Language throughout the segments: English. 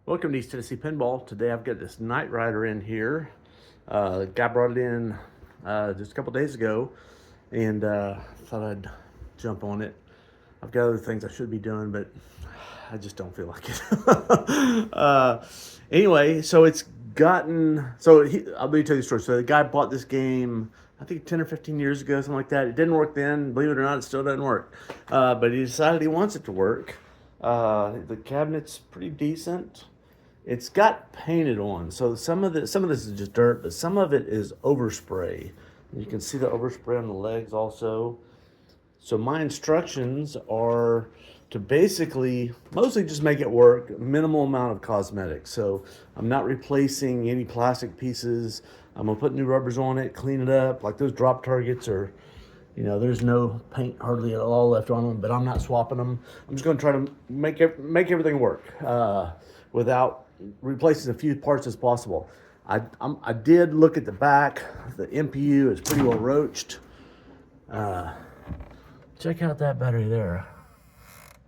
Welcome to East Tennessee Pinball. Today I've got this Night Rider in here. The guy brought it in just a couple days ago, and thought I'd jump on it. I've got other things I should be doing, but I just don't feel like it. Anyway, so it's gotten, I'll tell you the story. So the guy bought this game, I think 10 or 15 years ago, something like that. It didn't work then. Believe it or not, it still doesn't work. But he decided he wants it to work. The cabinet's pretty decent. It's got painted on, so some of this is just dirt, but some of it is overspray. You can see the overspray on the legs also. So my instructions are to basically mostly just make it work, minimal amount of cosmetic. So I'm not replacing any plastic pieces. I'm gonna put new rubbers on it, clean it up. Like those drop targets are, there's no paint hardly at all left on them, but I'm not swapping them. I'm just gonna try to make everything work without replacing as few parts as possible. I did look at the back. The MPU is pretty well roached. Check out that battery there.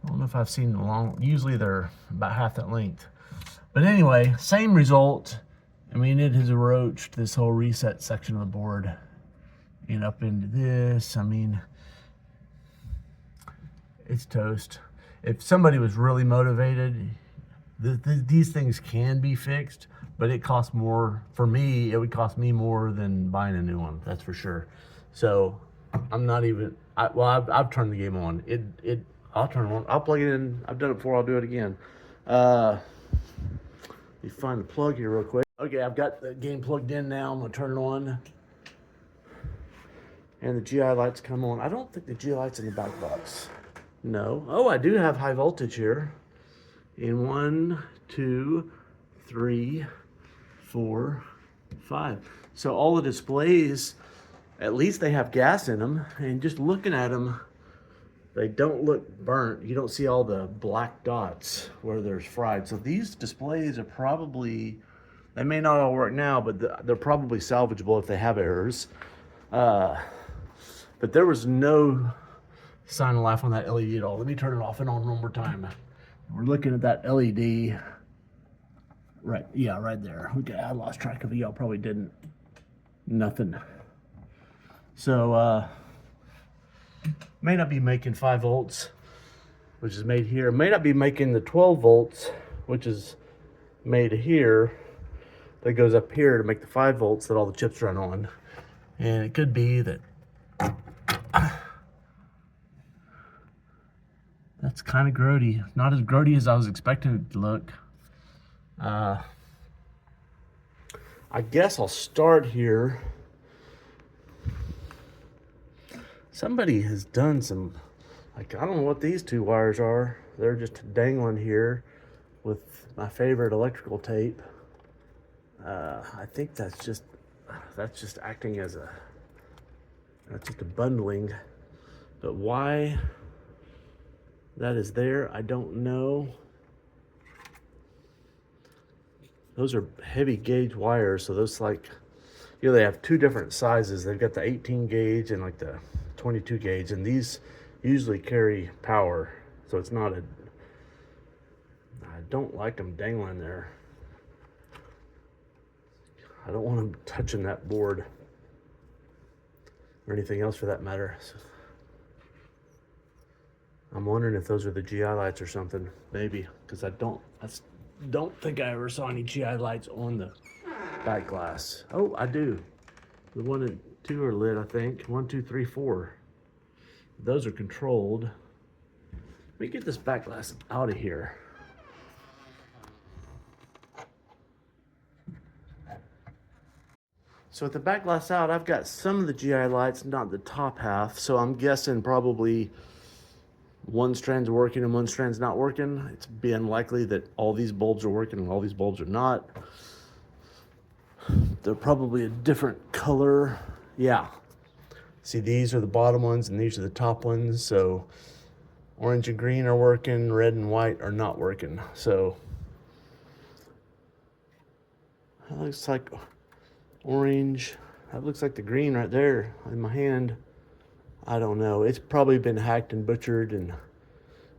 I don't know if I've seen long. Usually they're about half that length. But anyway, same result. I mean, it has roached this whole reset section of the board and up into this. I mean, it's toast. If somebody was really motivated, these things can be fixed, but it costs more. For me, it would cost me more than buying a new one, that's for sure. So I'm not even, I've turned the game on. I'll turn it on, I'll plug it in. I've done it before, I'll do it again. Let me find the plug here real quick. Okay, I've got the game plugged in now. I'm gonna turn it on. And the GI lights come on. I don't think the GI lights in the back box. No. Oh, I do have high voltage here. In 1, 2, 3, 4, 5. So all the displays, at least they have gas in them. And just looking at them, they don't look burnt. You don't see all the black dots where there's fried. So these displays are probably, they may not all work now, but they're probably salvageable if they have errors. But there was no sign of life on that LED at all. Let me turn it off and on one more time. We're looking at that LED. Right, yeah, right there. Okay, I lost track of it. Y'all probably didn't. Nothing. So, may not be making 5 volts, which is made here. May not be making the 12 volts, which is made here. That goes up here to make the 5 volts that all the chips run on. And it could be that that's kind of grody. Not as grody as I was expecting it to look. I guess I'll start here. Somebody has done some, like, I don't know what these two wires are. They're just dangling here with my favorite electrical tape. I think that's just acting as that's just a bundling. But why that is there, I don't know. Those are heavy gauge wires, so those, like, they have two different sizes. They've got the 18 gauge and like the 22 gauge, and these usually carry power, so it's not I don't like them dangling there. I don't want them touching that board or anything else for that matter. So I'm wondering if those are the GI lights or something, maybe, because I don't think I ever saw any GI lights on the back glass. Oh, I do. The 1 and 2 are lit, I think. 1, 2, 3, 4. Those are controlled. Let me get this back glass out of here. So with the back glass out, I've got some of the GI lights, not the top half. So I'm guessing probably one strand's working and one strand's not working. It's being likely that all these bulbs are working and all these bulbs are not. They're probably a different color. Yeah. See, these are the bottom ones and these are the top ones. So orange and green are working, red and white are not working. So that looks like orange. That looks like the green right there in my hand. I don't know. It's probably been hacked and butchered and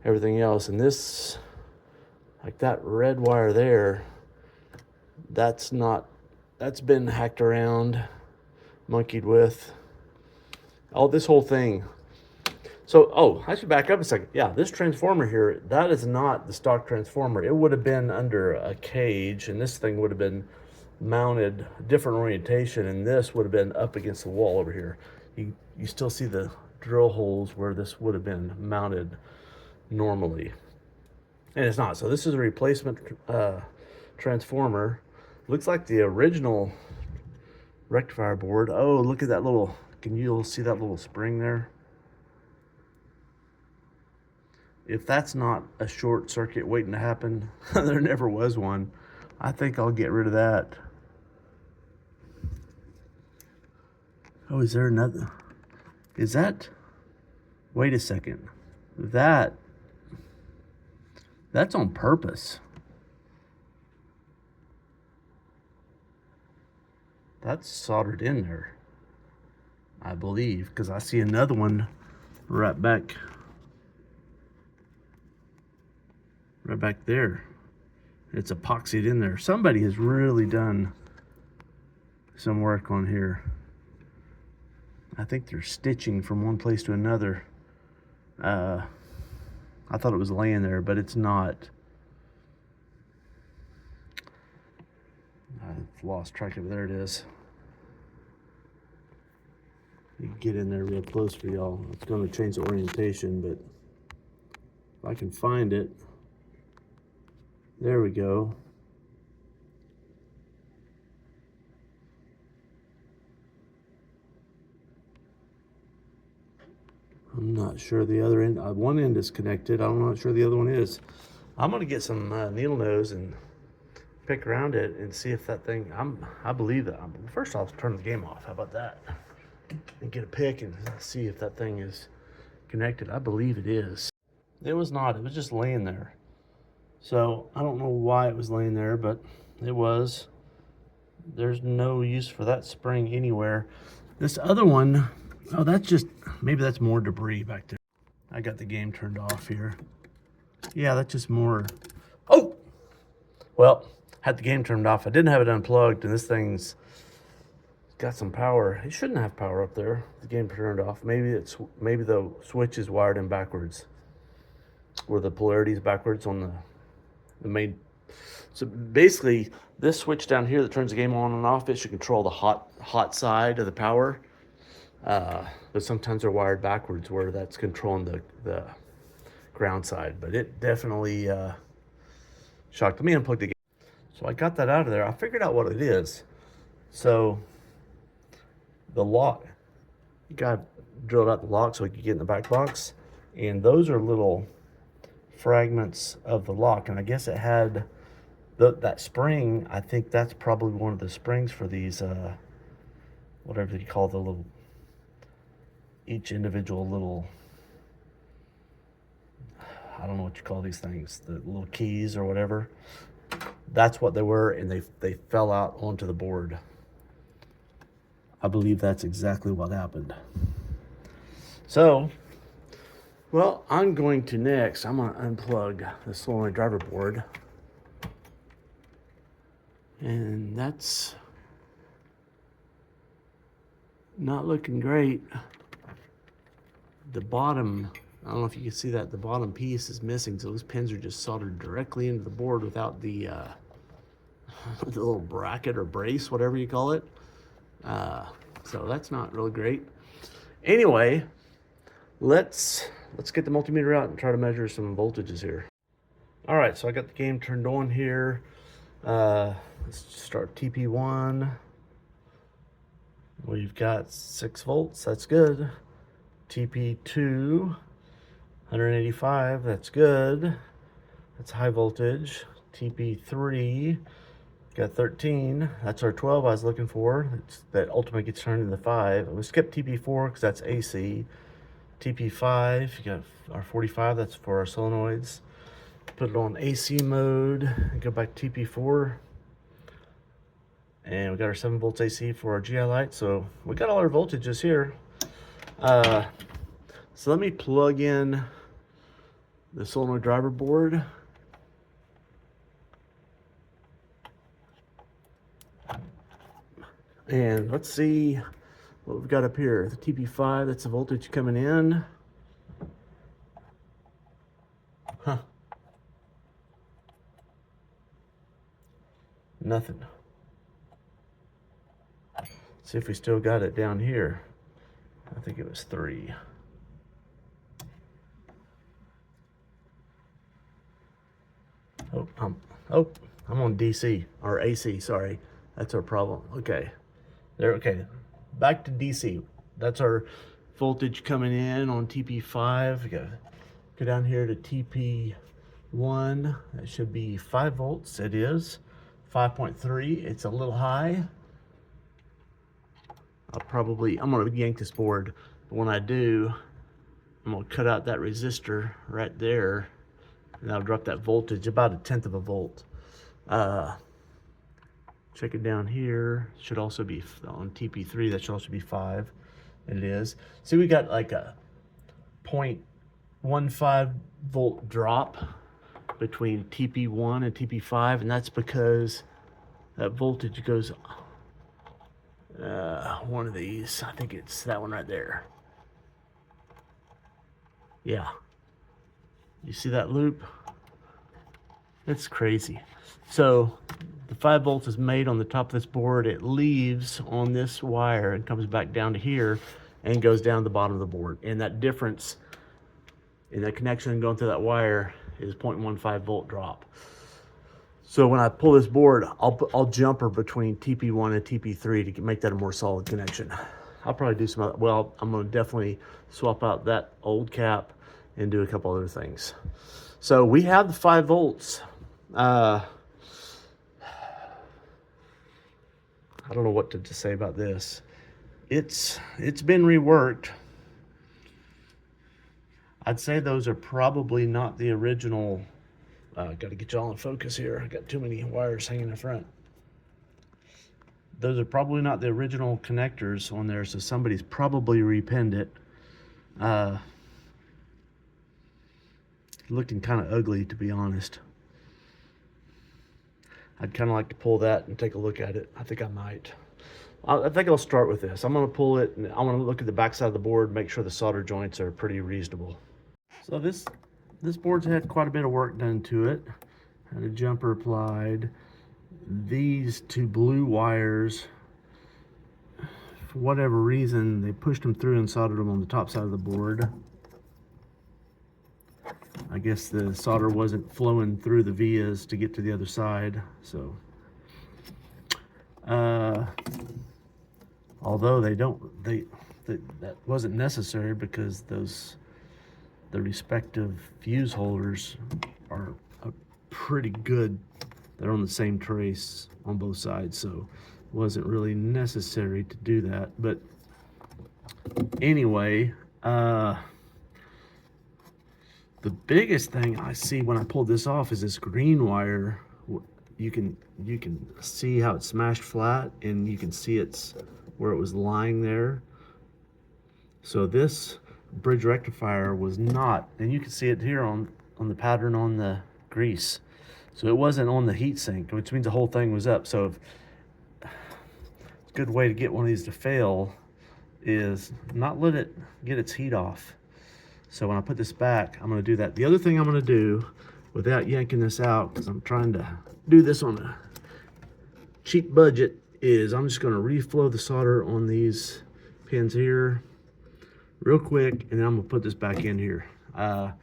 everything else. And this, Like that red wire there, that's been hacked around, monkeyed with. Oh, this whole thing. So, oh, I should back up a second. Yeah, this transformer here, that is not the stock transformer. It would have been under a cage, and this thing would have been mounted different orientation, and this would have been up against the wall over here. You still see the drill holes where this would have been mounted normally, and it's not. So this is a replacement transformer. Looks like the original rectifier board. Oh, look at that little, can you see that little spring there? If that's not a short circuit waiting to happen, there never was one. I think I'll get rid of that. Oh, is there another? Is that? Wait a second. That's on purpose. That's soldered in there, I believe, because I see another one right back there. It's epoxied in there. Somebody has really done some work on here. I think they're stitching from one place to another. I thought it was laying there, but it's not. I've lost track of it. There it is. You can get in there real close for y'all. It's going to change the orientation, but if I can find it. There we go. I'm not sure the other end. One end is connected. I'm not sure the other one is. I'm gonna get some needle nose and pick around it and see if that thing. I believe that. First, I'll turn the game off. How about that? And get a pick and see if that thing is connected. I believe it is. It was not. It was just laying there. So I don't know why it was laying there, but it was. There's no use for that spring anywhere. This other one, oh, that's just, maybe that's more debris back there. I got the game turned off here. Yeah, that's just more. Oh, well, had the game turned off. I didn't have it unplugged, and this thing's got some power. It shouldn't have power up there. The game turned off. Maybe the switch is wired in backwards, or the polarity is backwards on the main. So basically, this switch down here that turns the game on and off, it should control the hot side of the power. But sometimes they're wired backwards where that's controlling the ground side. But it definitely shocked. Let me unplug the game. So I got that out of there. I figured out what it is. So the lock, you got drilled out the lock so we could get in the back box. And those are little fragments of the lock. And I guess it had that spring. I think that's probably one of the springs for these, whatever you call the little, each individual little, I don't know what you call these things, the little keys or whatever. That's what they were, and they fell out onto the board. I believe that's exactly what happened. So, well, I'm going to unplug the Solenoid driver board. And that's not looking great. The bottom, I don't know if you can see that, the bottom piece is missing, so those pins are just soldered directly into the board without the the little bracket or brace, whatever you call it. So that's not really great. Anyway, let's get the multimeter out and try to measure some voltages here. All right, so I got the game turned on here. Let's start TP1. We've got 6 volts, that's good. TP2, 185, that's good. That's high voltage. TP3, got 13, that's our 12 I was looking for. That ultimately gets turned into 5. We skip TP4 because that's AC. TP5, you got our 45, that's for our solenoids. Put it on AC mode and go back to TP4. And we got our 7 volts AC for our GI light. So we got all our voltages here. So let me plug in the solenoid driver board And let's see what we've got up here. The TP5, that's the voltage coming in. Huh. Nothing. See if we still got it down here. I think it was 3. Oh, I'm on DC or AC, sorry. That's our problem. Okay. There, okay. Back to DC. That's our voltage coming in on TP5. We gotta go down here to TP1. That should be 5 volts. It is 5.3. It's a little high. I'm gonna yank this board, but when I do, I'm gonna cut out that resistor right there, and that'll drop that voltage about 1/10 of a volt. Check it down here. Should also be on TP3. That should also be 5. And it is. See, we got like a 0.15 volt drop between TP1 and TP5, and that's because that voltage goes one of these. I think it's that one right there. Yeah. You see that loop? It's crazy. So the 5 volts is made on the top of this board. It leaves on this wire and comes back down to here and goes down the bottom of the board. And that difference in that connection going through that wire is 0.15 volt drop. So when I pull this board, I'll jumper between TP1 and TP3 to make that a more solid connection. I'll probably do some, well, I'm gonna definitely swap out that old cap and do a couple other things. So we have the 5 volts. I don't know what to say about this. It's been reworked. I'd say those are probably not the original. Got to get y'all in focus here. I got too many wires hanging in front. Those are probably not the original connectors on there, so somebody's probably repinned it. Looking kind of ugly, to be honest. I'd kind of like to pull that and take a look at it. I think I might. I think I'll start with this. I'm going to pull it, and I want to look at the back side of the board, make sure the solder joints are pretty reasonable. So this board's had quite a bit of work done to it. Had a jumper applied. These 2 blue wires, for whatever reason, they pushed them through and soldered them on the top side of the board. I guess the solder wasn't flowing through the vias to get to the other side, so although that wasn't necessary because the respective fuse holders are pretty good. They're on the same trace on both sides, so it wasn't really necessary to do that. But anyway, the biggest thing I see when I pulled this off is this green wire. You can see how it's smashed flat, and you can see it's where it was lying there. So this bridge rectifier was not, and you can see it here on the pattern on the grease. So it wasn't on the heat sink, which means the whole thing was up. So a good way to get one of these to fail is not let it get its heat off. So when I put this back, I'm gonna do that. The other thing I'm gonna do, without yanking this out, because I'm trying to do this on a cheap budget, is I'm just gonna reflow the solder on these pins here real quick, and then I'm gonna put this back in here. A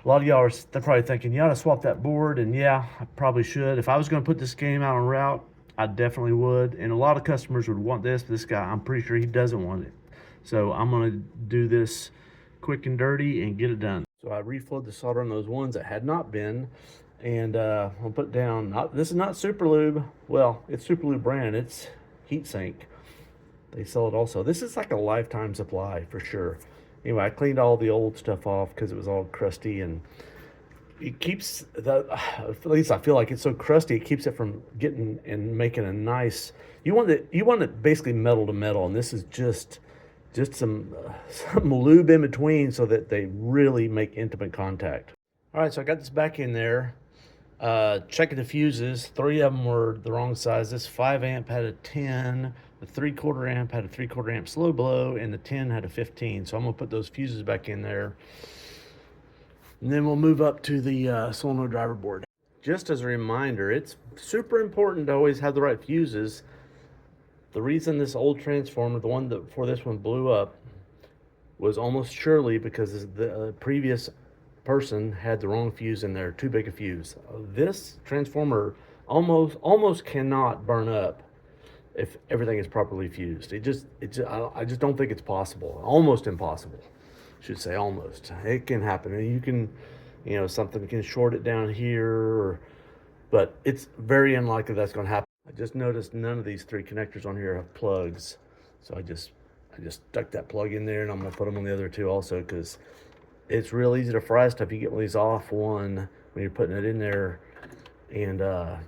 lot of y'all they're probably thinking, you ought to swap that board, and yeah, I probably should. If I was gonna put this game out on route, I definitely would. And a lot of customers would want this, but this guy, I'm pretty sure he doesn't want it. So I'm gonna do this quick and dirty and get it done. So I reflowed the solder on those ones that had not been, and I'll put down, this is not Super Lube. Well, it's Super Lube brand, it's heat sink. They sell it also. This is like a lifetime supply for sure. Anyway, I cleaned all the old stuff off because it was all crusty, and it keeps at least I feel like it's so crusty, it keeps it from getting and making a nice, you want it basically metal to metal, and this is just some lube in between so that they really make intimate contact. All right, so I got this back in there. Checking the fuses, 3 of them were the wrong size. This 5 amp had a 10, The 3/4 amp had a 3/4 amp slow blow, and the 10 had a 15. So I'm gonna put those fuses back in there, and then we'll move up to the solenoid driver board. Just as a reminder, it's super important to always have the right fuses. The reason this old transformer, the one that before this one blew up, was almost surely because the previous person had the wrong fuse in there, too big a fuse. This transformer almost cannot burn up if everything is properly fused. I just don't think it's possible. Almost impossible, I should say. Almost. It can happen, and you can, something can short it down here, but it's very unlikely that's going to happen. I just noticed none of these 3 connectors on here have plugs, so I just stuck that plug in there, and I'm gonna put them on the other 2 also, because it's real easy to fry stuff. You get one of these off one when you're putting it in there, and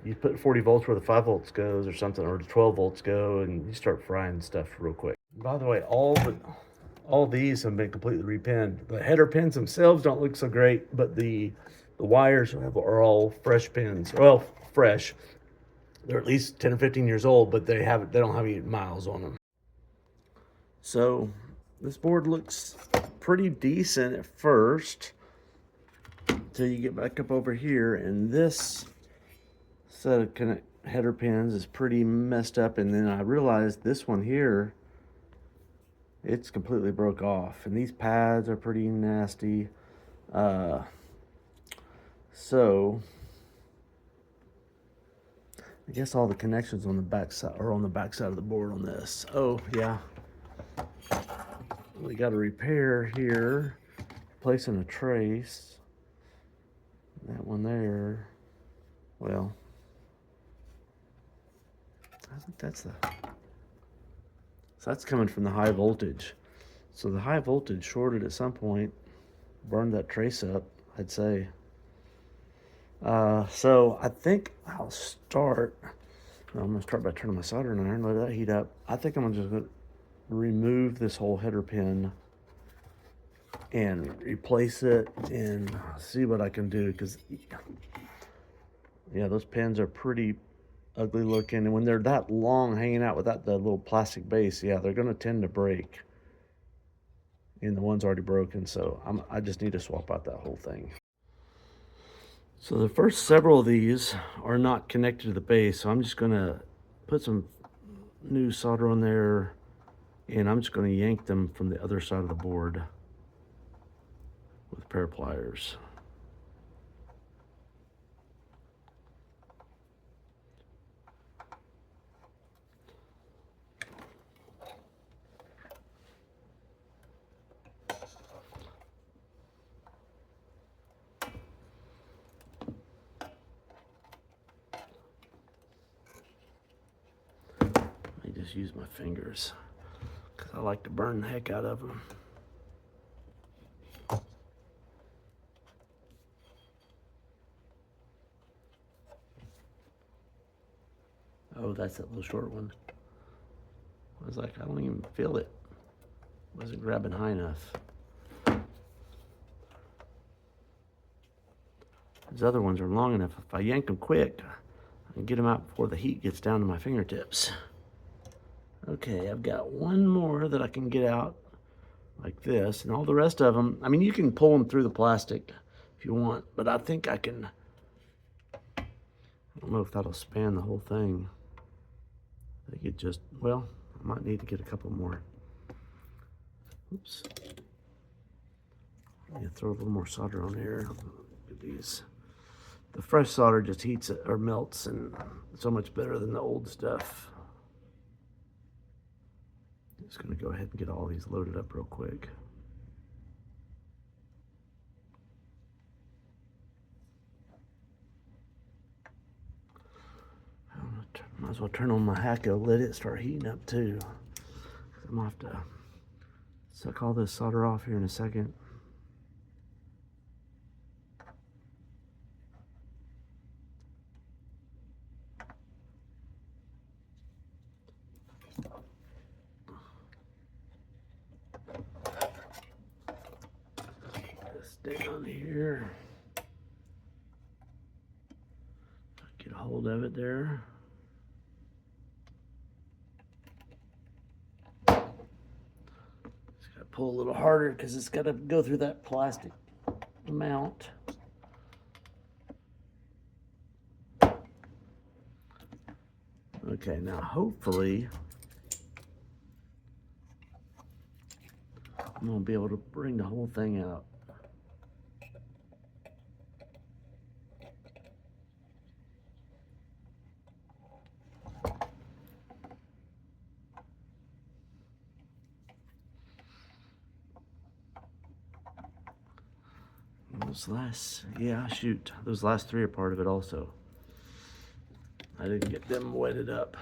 you put 40 volts where the 5 volts goes or something, or the 12 volts go, and you start frying stuff real quick. By the way, all these have been completely repinned. The header pins themselves don't look so great, but the wires are all fresh pins. Well, fresh. They're at least 10 or 15 years old, but they don't have any miles on them. So this board looks pretty decent at first until you get back up over here, and this set of header pins is pretty messed up, and then I realized this one here, it's completely broke off, and these pads are pretty nasty. So I guess all the connections on the back side are on the back side of the board on this. Oh yeah, we got a repair here, placing a trace. That one there, well, I think so that's coming from the high voltage. So the high voltage shorted at some point, burned that trace up, I'd say. So I think I'll start. I'm gonna start by turning my soldering iron, let that heat up. I think I'm just gonna remove this whole header pin and replace it and see what I can do, because yeah, those pins are pretty ugly looking, and when they're that long hanging out without the little plastic base, yeah, they're gonna tend to break, and the one's already broken, so I just need to swap out that whole thing. So the first several of these are not connected to the base, so I'm just gonna put some new solder on there, and I'm just gonna yank them from the other side of the board with a pair of pliers. Just use my fingers because I like to burn the heck out of them. Oh, that's that little short one. I was like, I don't even feel it. Wasn't grabbing high enough. These other ones are long enough. If I yank them quick, I can get them out before the heat gets down to my fingertips. Okay, I've got one more that I can get out like this, and all the rest of them, I mean, you can pull them through the plastic if you want, but I think I can, I don't know if that'll span the whole thing. I think it just, well, I might need to get a couple more. Oops. I need to throw a little more solder on here. Look at these. The fresh solder just heats it or melts, and so much better than the old stuff. Just gonna go ahead and get all these loaded up real quick. Might as well turn on my Hacko, let it start heating up too. I'm gonna have to suck all this solder off here in a second. Down here, get a hold of it there. pull a little harder because it's got to go through that plastic mount. Okay, now hopefully I'm going to be able to bring the whole thing out. Those last, yeah, shoot, those last three are part of it also. I didn't get them wetted up.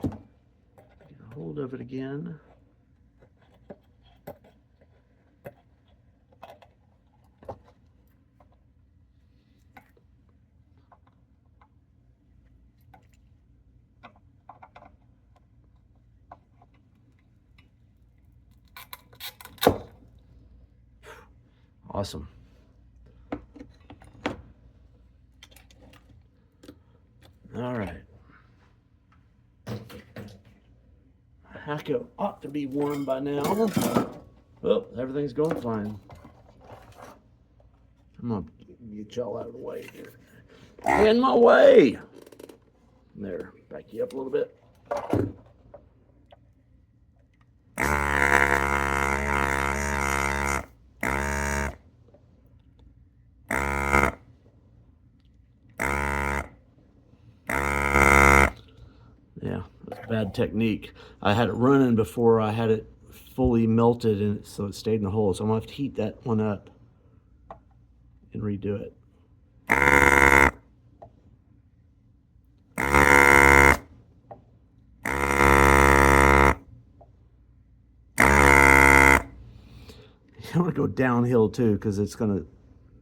Get a hold of it again. Awesome. All right. Hacko ought to be warm by now. Oh, everything's going fine. I'm gonna get y'all out of the way here. In my way. There, back you up a little bit. Yeah, that's bad technique. I had it running before I had it fully melted, and so it stayed in the hole. So I'm gonna have to heat that one up and redo it. You want to go downhill too, because it's gonna,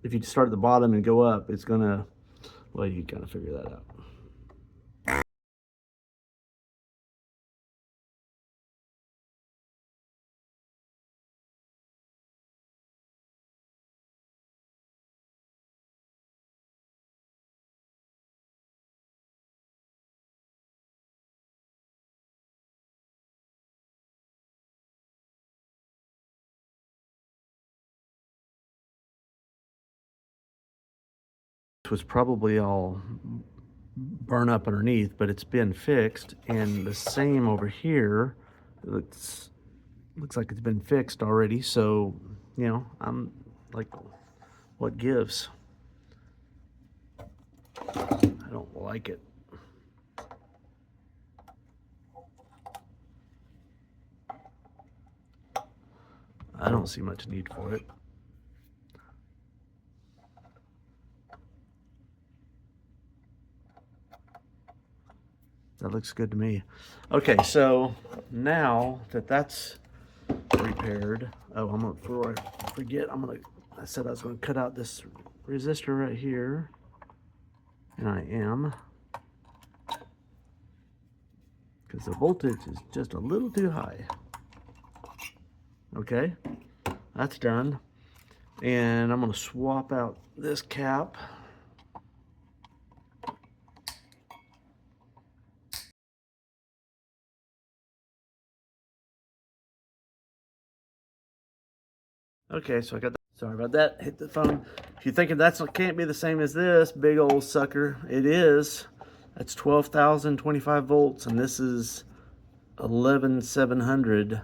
if you start at the bottom and go up, it's gonna, well, you gotta figure that out. Was probably all burn up underneath, but it's been fixed, and the same over here. Looks like it's been fixed already, so you know, I'm like, what gives? I don't like it. I don't see much need for it. That looks good to me. Okay, so now that that's repaired, oh, I'm gonna, before I forget, I said I was gonna cut out this resistor right here, and I am, because the voltage is just a little too high. Okay, that's done, and I'm gonna swap out this cap. Okay, so I got that. Sorry about that. Hit the phone. If you're thinking that can't be the same as this big old sucker, it is. That's 12,025 volts, and this is 11,700.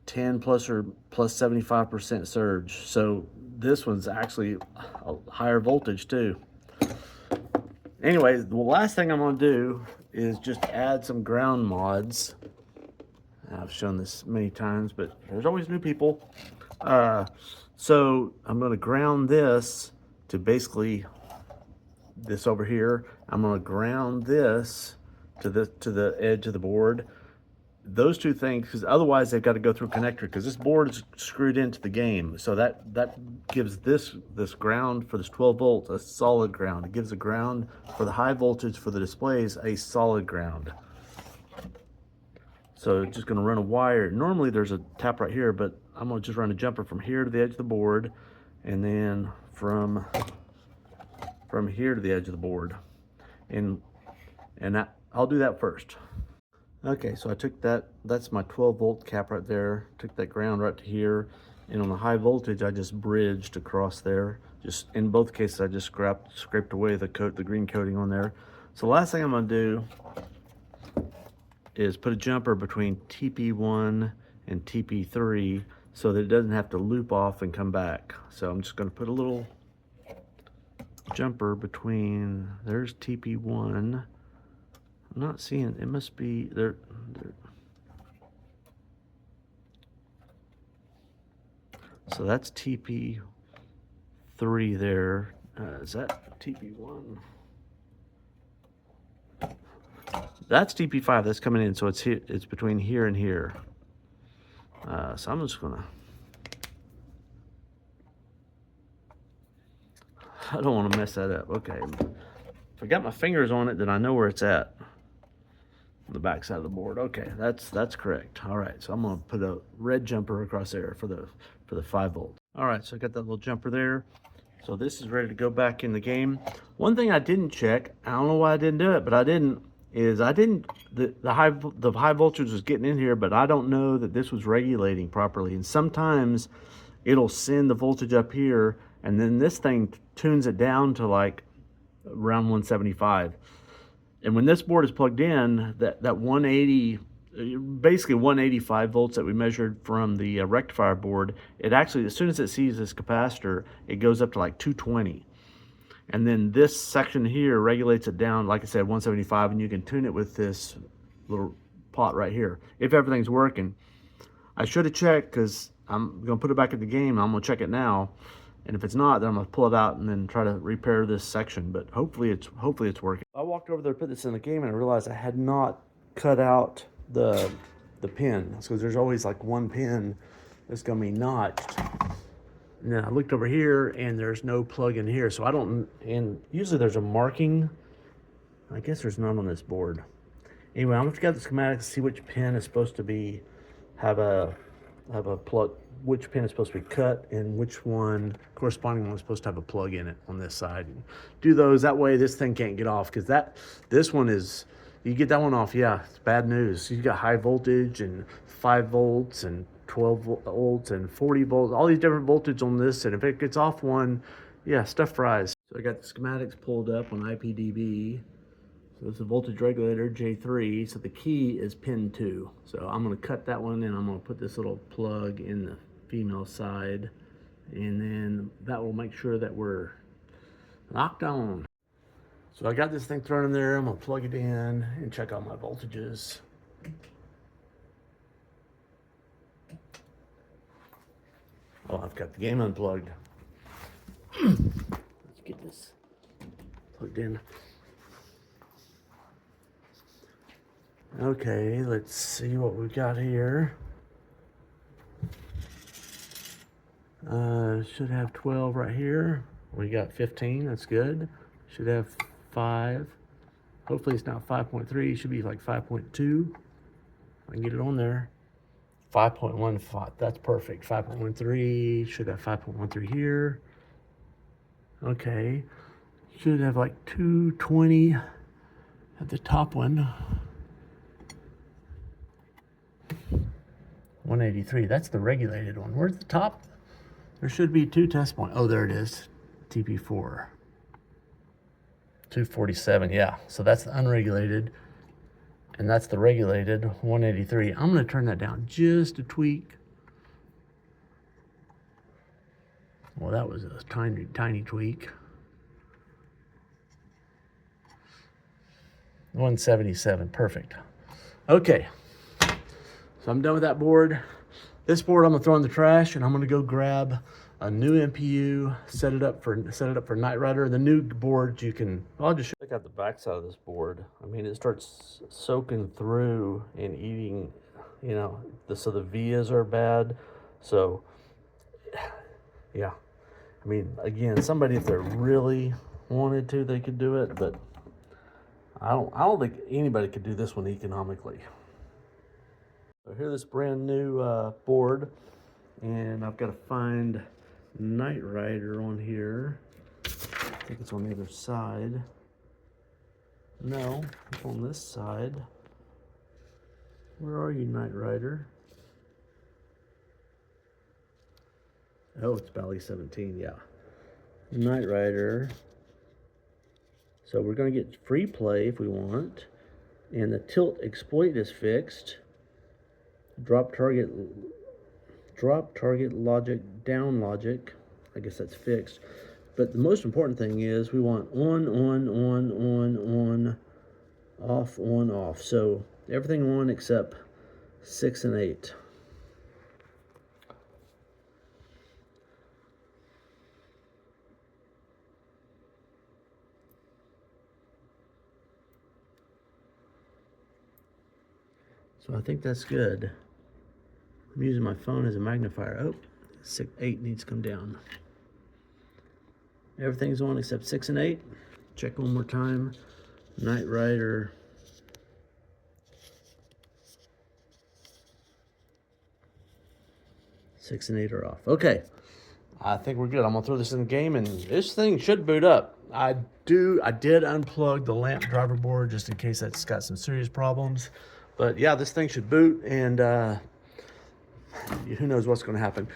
10 plus or plus 75% surge. So this one's actually a higher voltage too. Anyway, the last thing I'm gonna do is just add some ground mods. I've shown this many times, but there's always new people. So I'm gonna ground this to basically this over here. I'm gonna ground this to the edge of the board. Those two things, because otherwise they've got to go through a connector, because this board is screwed into the game. So that gives this ground for this 12 volts a solid ground. It gives a ground for the high voltage for the displays a solid ground. So just gonna run a wire. Normally there's a tap right here, but I'm gonna just run a jumper from here to the edge of the board, and then from here to the edge of the board. And I'll do that first. Okay, so I took that's my 12-volt cap right there, took that ground right to here, and on the high voltage, I just bridged across there. Just in both cases, I just scraped away the green coating on there. So the last thing I'm gonna do is put a jumper between TP1 and TP3 so that it doesn't have to loop off and come back. So I'm just gonna put a little jumper between, there's TP1. I'm not seeing, it must be there. So that's TP3 there. Is that TP1? That's TP5 that's coming in, so it's here, it's between here and here. So I'm just gonna, I don't want to mess that up. Okay, if I got my fingers on it, then I know where it's at. On the back side of the board. Okay, that's correct. All right, so I'm gonna put a red jumper across there for the 5 volt. All right, so I got that little jumper there. So this is ready to go back in the game. One thing I didn't check, I don't know why I didn't do it, but I didn't, is the high voltage was getting in here, but I don't know that this was regulating properly. And sometimes it'll send the voltage up here, and then this thing tunes it down to like around 175. And when this board is plugged in, that 180, basically 185 volts that we measured from the rectifier board, it actually, as soon as it sees this capacitor, it goes up to like 220. And then this section here regulates it down, like I said, 175, and you can tune it with this little pot right here, if everything's working. I should have checked, because I'm gonna put it back in the game, I'm gonna check it now. And if it's not, then I'm gonna pull it out and then try to repair this section. But hopefully it's working. I walked over there to put this in the game, and I realized I had not cut out the pin. So there's always like one pin that's gonna be notched. And then I looked over here, and there's no plug in here. So I don't. And usually there's a marking. I guess there's none on this board. Anyway, I'm gonna figure out the schematic to see which pin is supposed to be have a plug. Which pin is supposed to be cut and which one, corresponding one, is supposed to have a plug in it on this side. And do those, that way this thing can't get off, because this one is, you get that one off, yeah, it's bad news. You got high voltage and 5 volts and 12 volts and 40 volts, all these different voltage on this, and if it gets off one, yeah, stuff fries. So I got the schematics pulled up on IPDB. So it's a voltage regulator, J3, so the key is pin 2. So I'm gonna cut that one and I'm gonna put this little plug in the female side, and then that will make sure that we're locked on. So I got this thing thrown in there, I'm gonna plug it in and check out my voltages. Oh, I've got the game unplugged. Let's get this plugged in. Okay, let's see what we've got here. Should have 12 right here. We got 15, that's good. Should have 5. Hopefully it's not 5.3, it should be like 5.2. I can get it on there. 5.15, that's perfect. 5.13, should have 5.13 here. Okay, should have like 220 at the top one. 183, that's the regulated one. Where's the top? There should be 2 test points. Oh, there it is. TP4. 247, yeah. So that's the unregulated. And that's the regulated, 183. I'm gonna turn that down just a tweak. Well, that was a tiny, tiny tweak. 177, perfect. Okay. So I'm done with that board. This board I'm gonna throw in the trash, and I'm gonna go grab a new MPU, set it up for Night Rider. The new boards you can, I'll just check out the back side of this board. I mean, it starts soaking through and eating, you know, so the vias are bad. So yeah, I mean, again, somebody, if they really wanted to, they could do it, but I don't think anybody could do this one economically. So here's this brand new board, and I've got to find Night Rider on here. I think it's on the other side. No, it's on this side. Where are you, Night Rider? Oh, it's Bally 17, yeah. Night Rider. So we're going to get free play if we want. And the tilt exploit is fixed. Drop target logic, down logic. I guess that's fixed. But the most important thing is we want on, off, on, off. So everything on except 6 and 8. So I think that's good. I'm using my phone as a magnifier. Oh, 8 needs to come down. Everything's on except 6 and 8. Check one more time. Night Rider. Six and 8 are off. Okay. I think we're good. I'm gonna throw this in the game, and this thing should boot up. I did unplug the lamp driver board just in case that's got some serious problems. But yeah, this thing should boot, and who knows what's going to happen.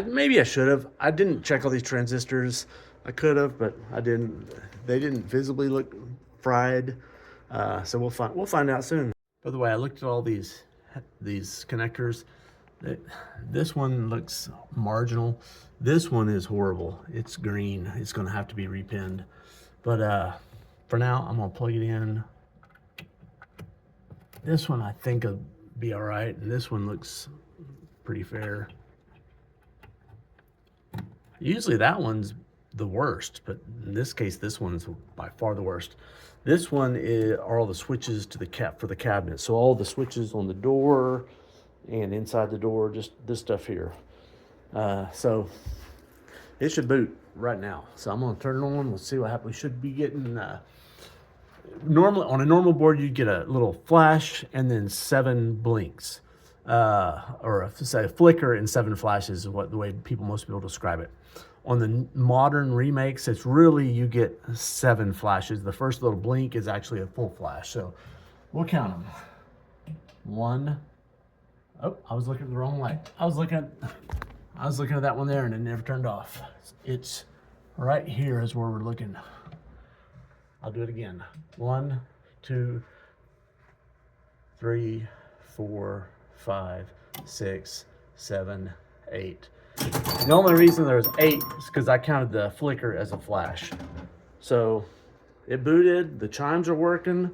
Maybe I should have. I didn't check all these transistors. I could have, but I didn't. They didn't visibly look fried. So we'll find out soon. By the way, I looked at all these connectors. This one looks marginal. This one is horrible. It's green. It's going to have to be repinned. But for now, I'm going to plug it in. This one I think will be all right, and this one looks pretty fair. Usually that one's the worst, but in this case, this one's by far the worst. This one are all the switches to for the cabinet. So all the switches on the door and inside the door, just this stuff here. So it should boot right now. So I'm gonna turn it on. Let's see what happens. We should be getting. Normally on a normal board you'd get a little flash and then 7 blinks, or say a flicker and 7 flashes is the way most people describe it. On the modern remakes, it's really you get 7 flashes. The first little blink is actually a full flash. So we'll count them. 1. Oh, I was looking at the wrong light. I was looking at that one there, and it never turned off. It's right here is where we're looking. I'll do it again. 1, 2, 3, 4, 5, 6, 7, 8. The only reason there's 8 is because I counted the flicker as a flash. So it booted. The chimes are working.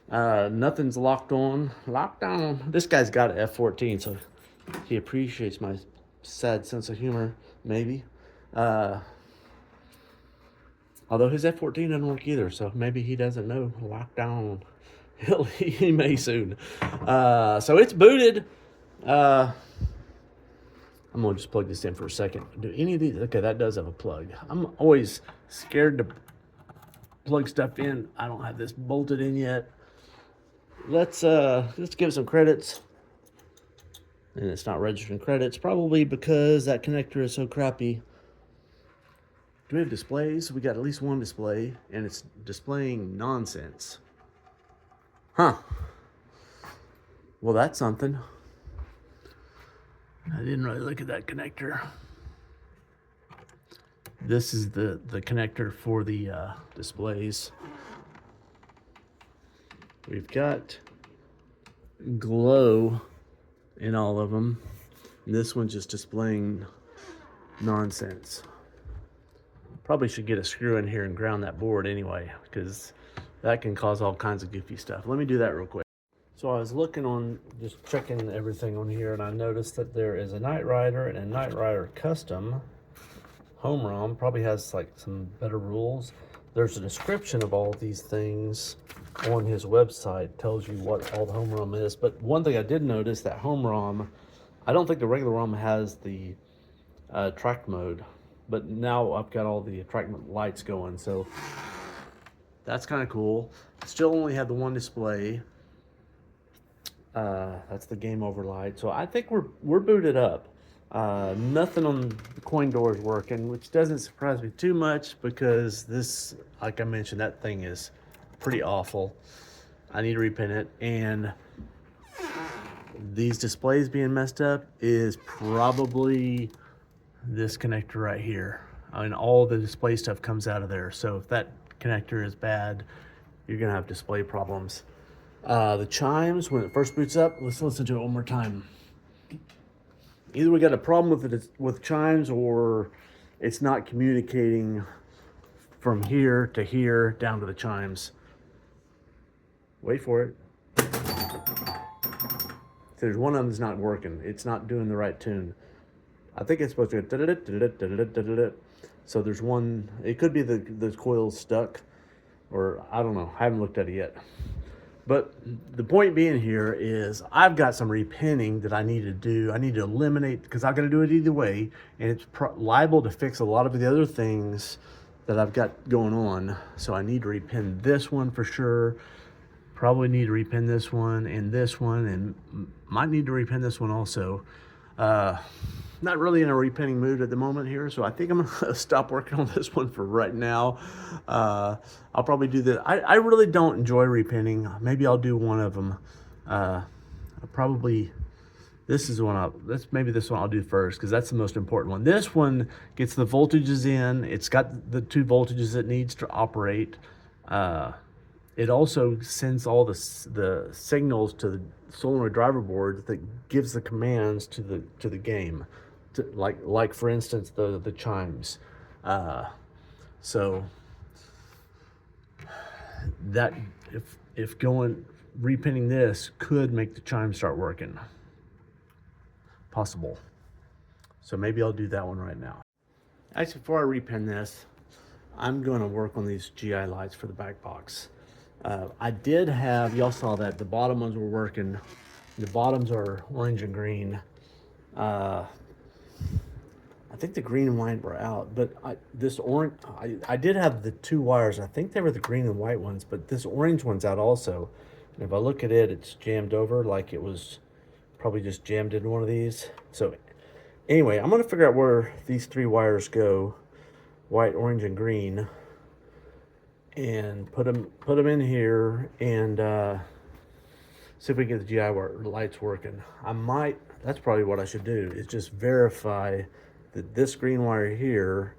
Nothing's locked on. Locked down. This guy's got an F14, so he appreciates my sad sense of humor, maybe. Although his F14 doesn't work either, so maybe he doesn't know. Lockdown. He may soon. So it's booted. I'm going to just plug this in for a second. Do any of these? Okay, that does have a plug. I'm always scared to plug stuff in. I don't have this bolted in yet. Let's give it some credits. And it's not registering credits, probably because that connector is so crappy. Do we have displays? We got at least one display, and it's displaying nonsense. Huh. Well, that's something. I didn't really look at that connector. This is the connector for the displays. We've got glow in all of them. This one's just displaying nonsense. Probably should get a screw in here and ground that board anyway, because that can cause all kinds of goofy stuff. Let me do that real quick. So I was looking on, just checking everything on here, and I noticed that there is a Night Rider and a Night Rider Custom home ROM. Probably has like some better rules. There's a description of all these things on his website. Tells you what all the home ROM is. But one thing I did notice, that home ROM, I don't think the regular ROM has the track mode. But now I've got all the track lights going, so that's kind of cool. Still only have the one display. That's the game over light. So I think we're booted up. Nothing on the coin door is working, which doesn't surprise me too much because this, like I mentioned, that thing is pretty awful. I need to repin it, and these displays being messed up is probably this connector right here. I mean, all the display stuff comes out of there. So if that connector is bad, you're gonna have display problems. The chimes, when it first boots up, let's listen to it one more time. Either we got a problem with chimes, or it's not communicating from here to here down to the chimes. Wait for it. There's one of them that's not working. It's not doing the right tune. I think it's supposed to go. So there's one. It could be the coil's stuck, or I don't know. I haven't looked at it yet. But the point being here is I've got some repinning that I need to do. I need to eliminate, because I'm going to do it either way, and it's liable to fix a lot of the other things that I've got going on. So I need to repin this one for sure. Probably need to repin this one, and might need to repin this one also. Not really in a repinning mood at the moment here, so I think I'm gonna stop working on this one for right now. I'll probably do that. I really don't enjoy repinning. Maybe I'll do one of them. This is one maybe this one I'll do first, because that's the most important one. This one gets the voltages in. It's got the 2 voltages it needs to operate. It also sends all the signals to the solenoid driver board that gives the commands to the game, like for instance the chimes. So that if repinning this could make the chime start working, possible. So maybe I'll do that one right now. Actually, before I repin this, I'm going to work on these GI lights for the back box. I did have, y'all saw that the bottom ones were working. The bottoms are orange and green. I think the green and white were out, but this orange, I did have the 2 wires. I think they were the green and white ones, but this orange one's out also. And if I look at it, it's jammed over, like it was probably just jammed into one of these. So anyway, I'm gonna figure out where these 3 wires go, white, orange, and green, and put them in here, and see if we can get the GI lights working. That's probably what I should do, is just verify that this green wire here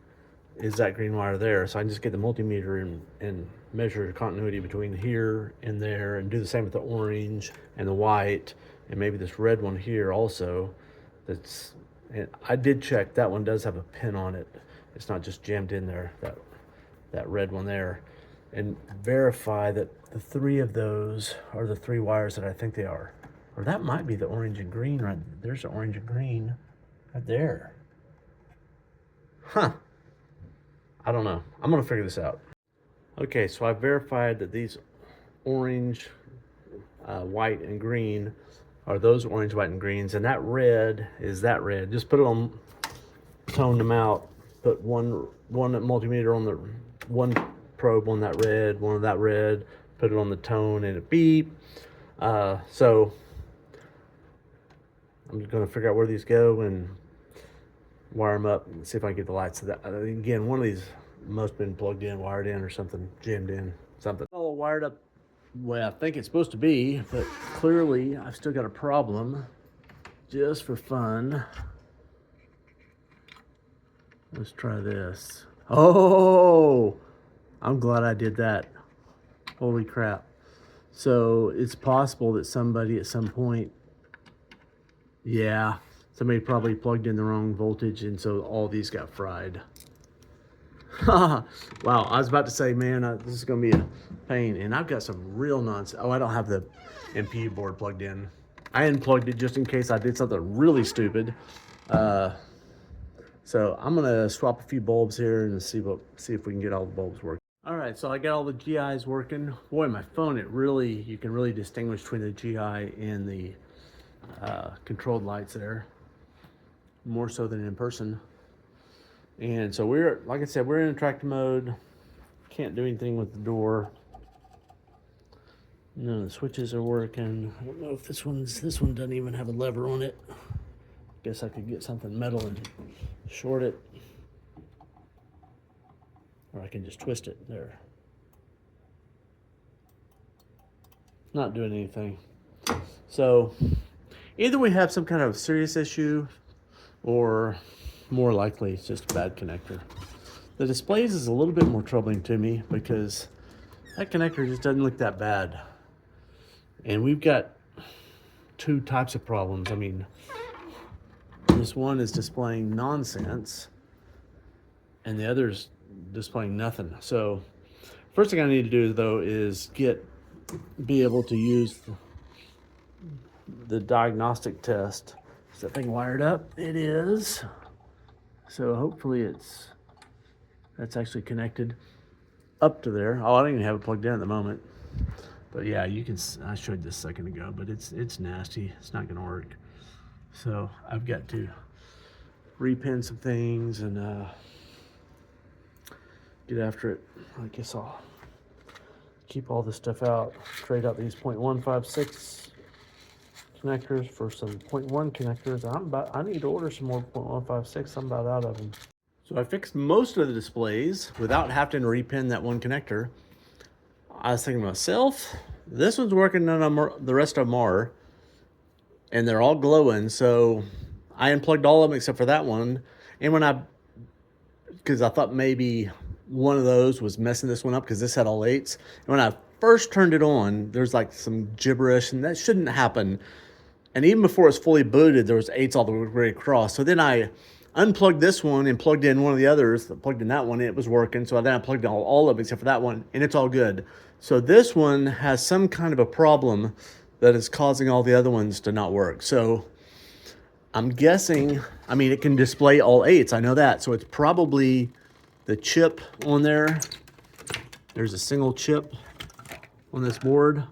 is that green wire there. So I can just get the multimeter and measure the continuity between here and there, and do the same with the orange and the white, and maybe this red one here also. And I did check, that one does have a pin on it. It's not just jammed in there, that red one there. And verify that the 3 of those are the 3 wires that I think they are. Or that might be the orange and green right there's the orange and green right there. Huh. I don't know. I'm gonna figure this out. Okay, so I verified that these orange, white, and green are those orange, white, and greens, and that red is that red. Just put it on, tone them out. Put one multimeter on the one probe on that red, one of that red, put it on the tone, and it beep. So I'm just going to figure out where these go and wire them up and see if I can get the lights. Again, one of these must have been plugged in, wired in, or something, jammed in, something. All wired up where I think it's supposed to be, but clearly I've still got a problem. Just for fun, let's try this. Oh, I'm glad I did that. Holy crap. So it's possible that somebody at some point, somebody probably plugged in the wrong voltage, and so all these got fried. Wow, I was about to say, man, this is going to be a pain. And I've got some real nonsense. Oh, I don't have the MPU board plugged in. I unplugged it just in case I did something really stupid. So I'm going to swap a few bulbs here and see if we can get all the bulbs working. All right, so I got all the GIs working. Boy, my phone, you can really distinguish between the GI and the controlled lights there, more so than in person. And so like I said, we're in attractor mode. Can't do anything with the door. None of the switches are working. I don't know if this one doesn't even have a lever on it. Guess I could get something metal and short it. Or I can just twist it there. Not doing anything. So either we have some kind of serious issue, or more likely it's just a bad connector. The displays is a little bit more troubling to me because that connector just doesn't look that bad. And we've got two types of problems. I mean, this one is displaying nonsense and the other's displaying nothing. So first thing I need to do though is be able to use the diagnostic test. Is that thing wired up? It is. So hopefully that's actually connected up to there. Oh, I don't even have it plugged in at the moment. But yeah, I showed this a second ago, but it's nasty. It's not gonna work. So I've got to repin some things and get after it. I guess I'll keep all this stuff out, trade out these 0.156 connectors for some 0.1 connectors. I need to order some more 0.156. I'm about out of them. So I fixed most of the displays without having to repin that one connector. I was thinking to myself, this one's working, none of them the rest of them are, and they're all glowing. So I unplugged all of them except for that one. And because I thought maybe one of those was messing this one up because this had all 8s. And when I first turned it on, there's like some gibberish, and that shouldn't happen. And even before it's fully booted, there was 8s all the way across. So then I unplugged this one and plugged in one of the others. Plugged in that one, and it was working. So then I plugged in all of them except for that one, and it's all good. So this one has some kind of a problem that is causing all the other ones to not work. So I'm guessing, I mean, it can display all 8s. I know that. So it's probably the chip on there. There's a single chip on this board.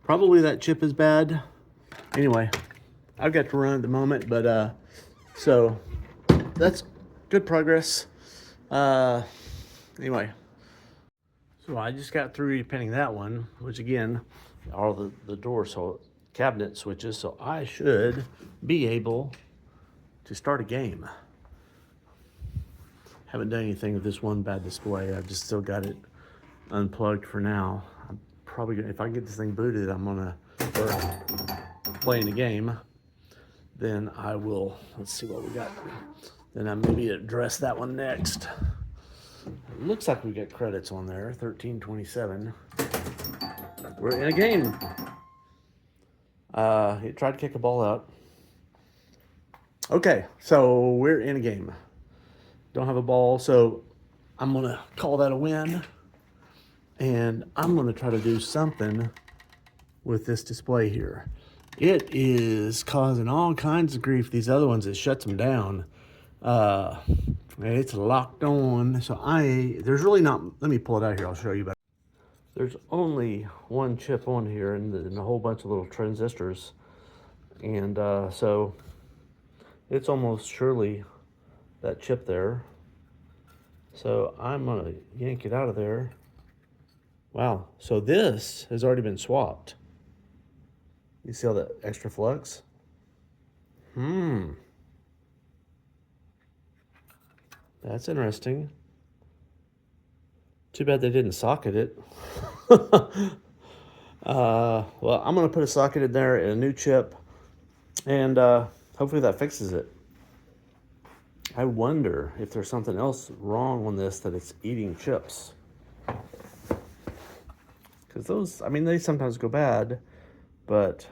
Probably that chip is bad. Anyway, I've got to run at the moment, but so that's good progress. Anyway, so I just got through repinning that one, which again, are the door cabinet switches, so I should be able to start a game. Haven't done anything with this one bad display. I've just still got it unplugged for now. I'm probably gonna, if I can get this thing booted, I'm gonna start playing a game. Then I will, let's see what we got. Then I maybe address that one next. It looks like we got credits on there, 1327. We're in a game. He tried to kick a ball out. Okay, so we're in a game. Don't have a ball, so I'm gonna call that a win. And I'm gonna try to do something with this display here. It is causing all kinds of grief. These other ones, it shuts them down. It's locked on. So there's really not, let me pull it out here, I'll show you better. There's only one chip on here and a whole bunch of little transistors. And so it's almost surely that chip there. So I'm gonna yank it out of there. Wow, so this has already been swapped. You see all that extra flux? That's interesting. Too bad they didn't socket it. Well, I'm gonna put a socket in there and a new chip, and hopefully that fixes it. I wonder if there's something else wrong on this, that it's eating chips. Because those, I mean, they sometimes go bad, but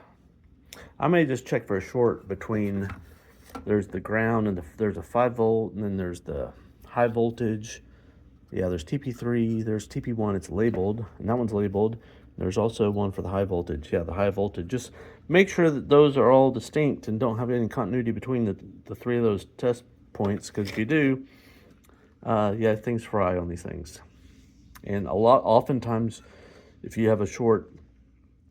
I may just check for a short between, there's the ground and there's a 5 volt, and then there's the high voltage. Yeah, there's TP3, there's TP1, it's labeled, and that one's labeled. There's also one for the high voltage. Yeah, the high voltage. Just make sure that those are all distinct and don't have any continuity between the 3 of those test points, because if you do, yeah, things fry on these things. And oftentimes, if you have a short,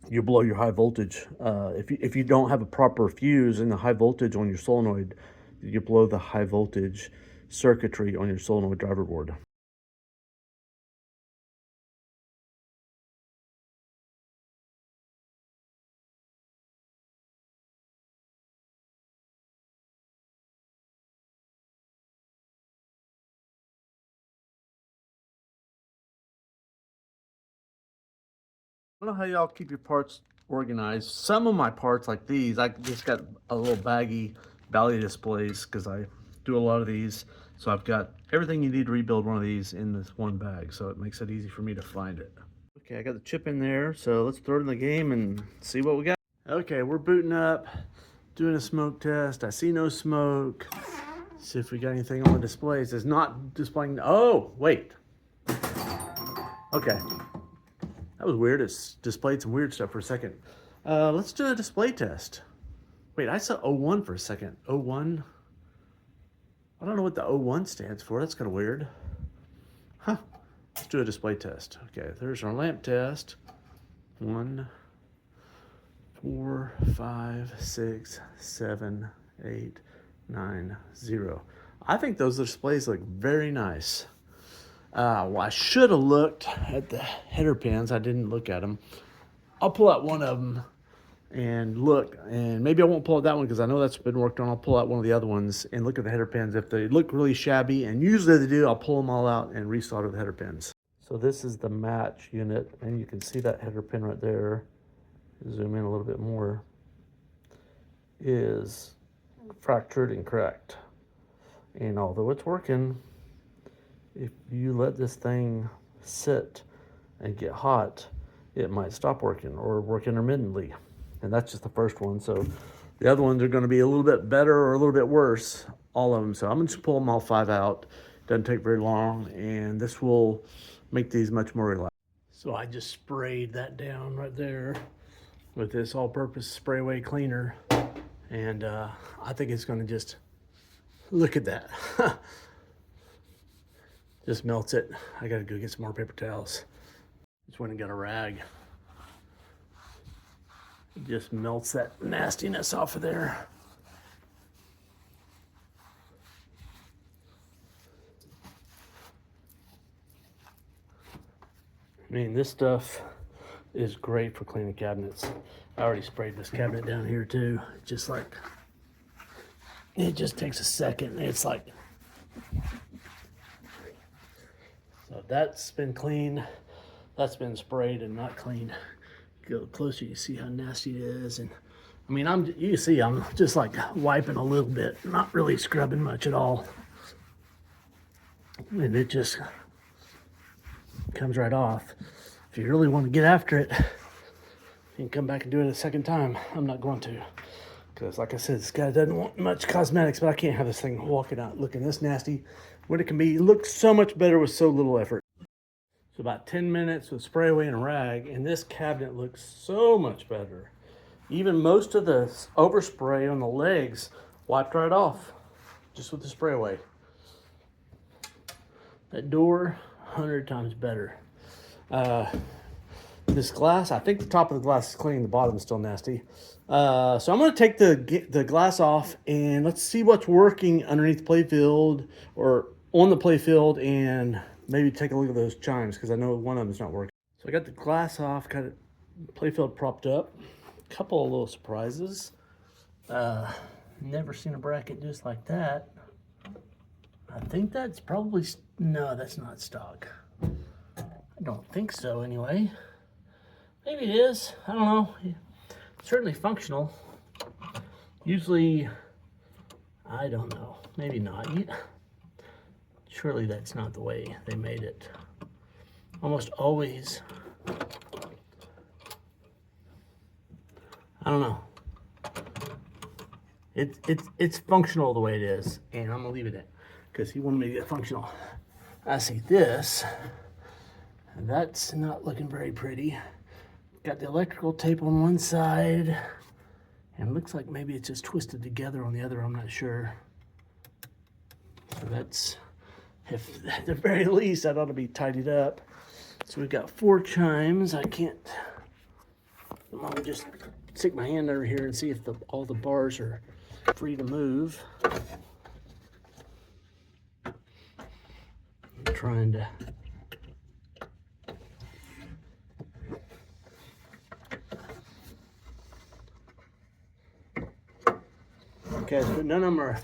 you blow your high voltage. If you don't have a proper fuse in the high voltage on your solenoid, you blow the high voltage circuitry on your solenoid driver board. I don't know how y'all keep your parts organized. Some of my parts, like these, I just got a little baggy Valley displays because I do a lot of these. So I've got everything you need to rebuild one of these in this one bag. So it makes it easy for me to find it. Okay, I got the chip in there. So let's throw it in the game and see what we got. Okay, we're booting up, doing a smoke test. I see no smoke. See if we got anything on the displays. It's not displaying. Oh, wait. Okay. That was weird. It's displayed some weird stuff for a second. Let's do a display test. Wait, I saw 01 for a second. 01? I don't know what the 01 stands for. That's kind of weird. Huh. Let's do a display test. Okay, there's our lamp test. 1, 4, 5, 6, 7, 8, 9, 0. I think those displays look very nice. Well, I should have looked at the header pins. I didn't look at them. I'll pull out one of them and look, and maybe I won't pull out that one because I know that's been worked on. I'll pull out one of the other ones and look at the header pins. If they look really shabby, and usually they do, I'll pull them all out and resolder the header pins. So this is the match unit, and you can see that header pin right there. Zoom in a little bit more. Is fractured and cracked. And although it's working, if you let this thing sit and get hot, it might stop working or work intermittently. And that's just the first one. So the other ones are going to be a little bit better or a little bit worse, all of them. So I'm going to just pull them all 5 out. Doesn't take very long, and this will make these much more relaxed. So I just sprayed that down right there with this all-purpose spray away cleaner. And I think it's going to just, look at that. Just melts it. I gotta go get some more paper towels. Just went and got a rag. It just melts that nastiness off of there. I mean, this stuff is great for cleaning cabinets. I already sprayed this cabinet down here too. Just like, it just takes a second. It's like, so that's been clean. That's been sprayed and not clean. Go closer, you see how nasty it is. And I mean, you see, I'm just like wiping a little bit, not really scrubbing much at all. And it just comes right off. If you really want to get after it, you can come back and do it a second time. I'm not going to. Because like I said, this guy doesn't want much cosmetics, but I can't have this thing walking out looking this nasty when it can be look so much better with so little effort. So about 10 minutes with spray away and a rag, and this cabinet looks so much better. Even most of the overspray on the legs wiped right off just with the spray away. That door, 100 times better. This glass, I think the top of the glass is clean, the bottom is still nasty. So I'm going to take the glass off and let's see what's working underneath the playfield or on the playfield, and maybe take a look at those chimes because I know one of them is not working. So I got the glass off, got it playfield propped up. A couple of little surprises. Never seen a bracket just like that. I think that's probably, no, that's not stock. I don't think so anyway. Maybe it is, I don't know. It's certainly functional. Usually, I don't know, maybe not. Surely that's not the way they made it. Almost always, I don't know. It's functional the way it is, and I'm gonna leave it at, because he wanted me to get functional. I see this, and that's not looking very pretty. Got the electrical tape on one side, and it looks like maybe it's just twisted together on the other, I'm not sure. So that's, if at the very least, that ought to be tidied up. So we've got 4 chimes. I can't, I'm gonna just stick my hand over here and see if all the bars are free to move. I'm trying to, okay, so none of them are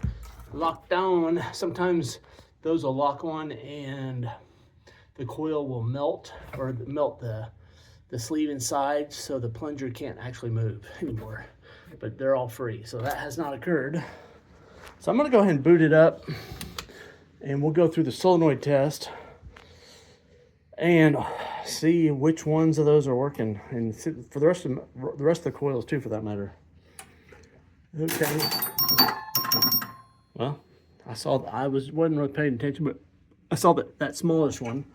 locked down. Sometimes those will lock on and the coil will melt, or melt the the sleeve inside so the plunger can't actually move anymore. But they're all free, so that has not occurred. So I'm gonna go ahead and boot it up, and we'll go through the solenoid test and see which ones of those are working, and for the rest of the coils too, for that matter. Okay. Well, I wasn't really paying attention, but I saw that smallish one.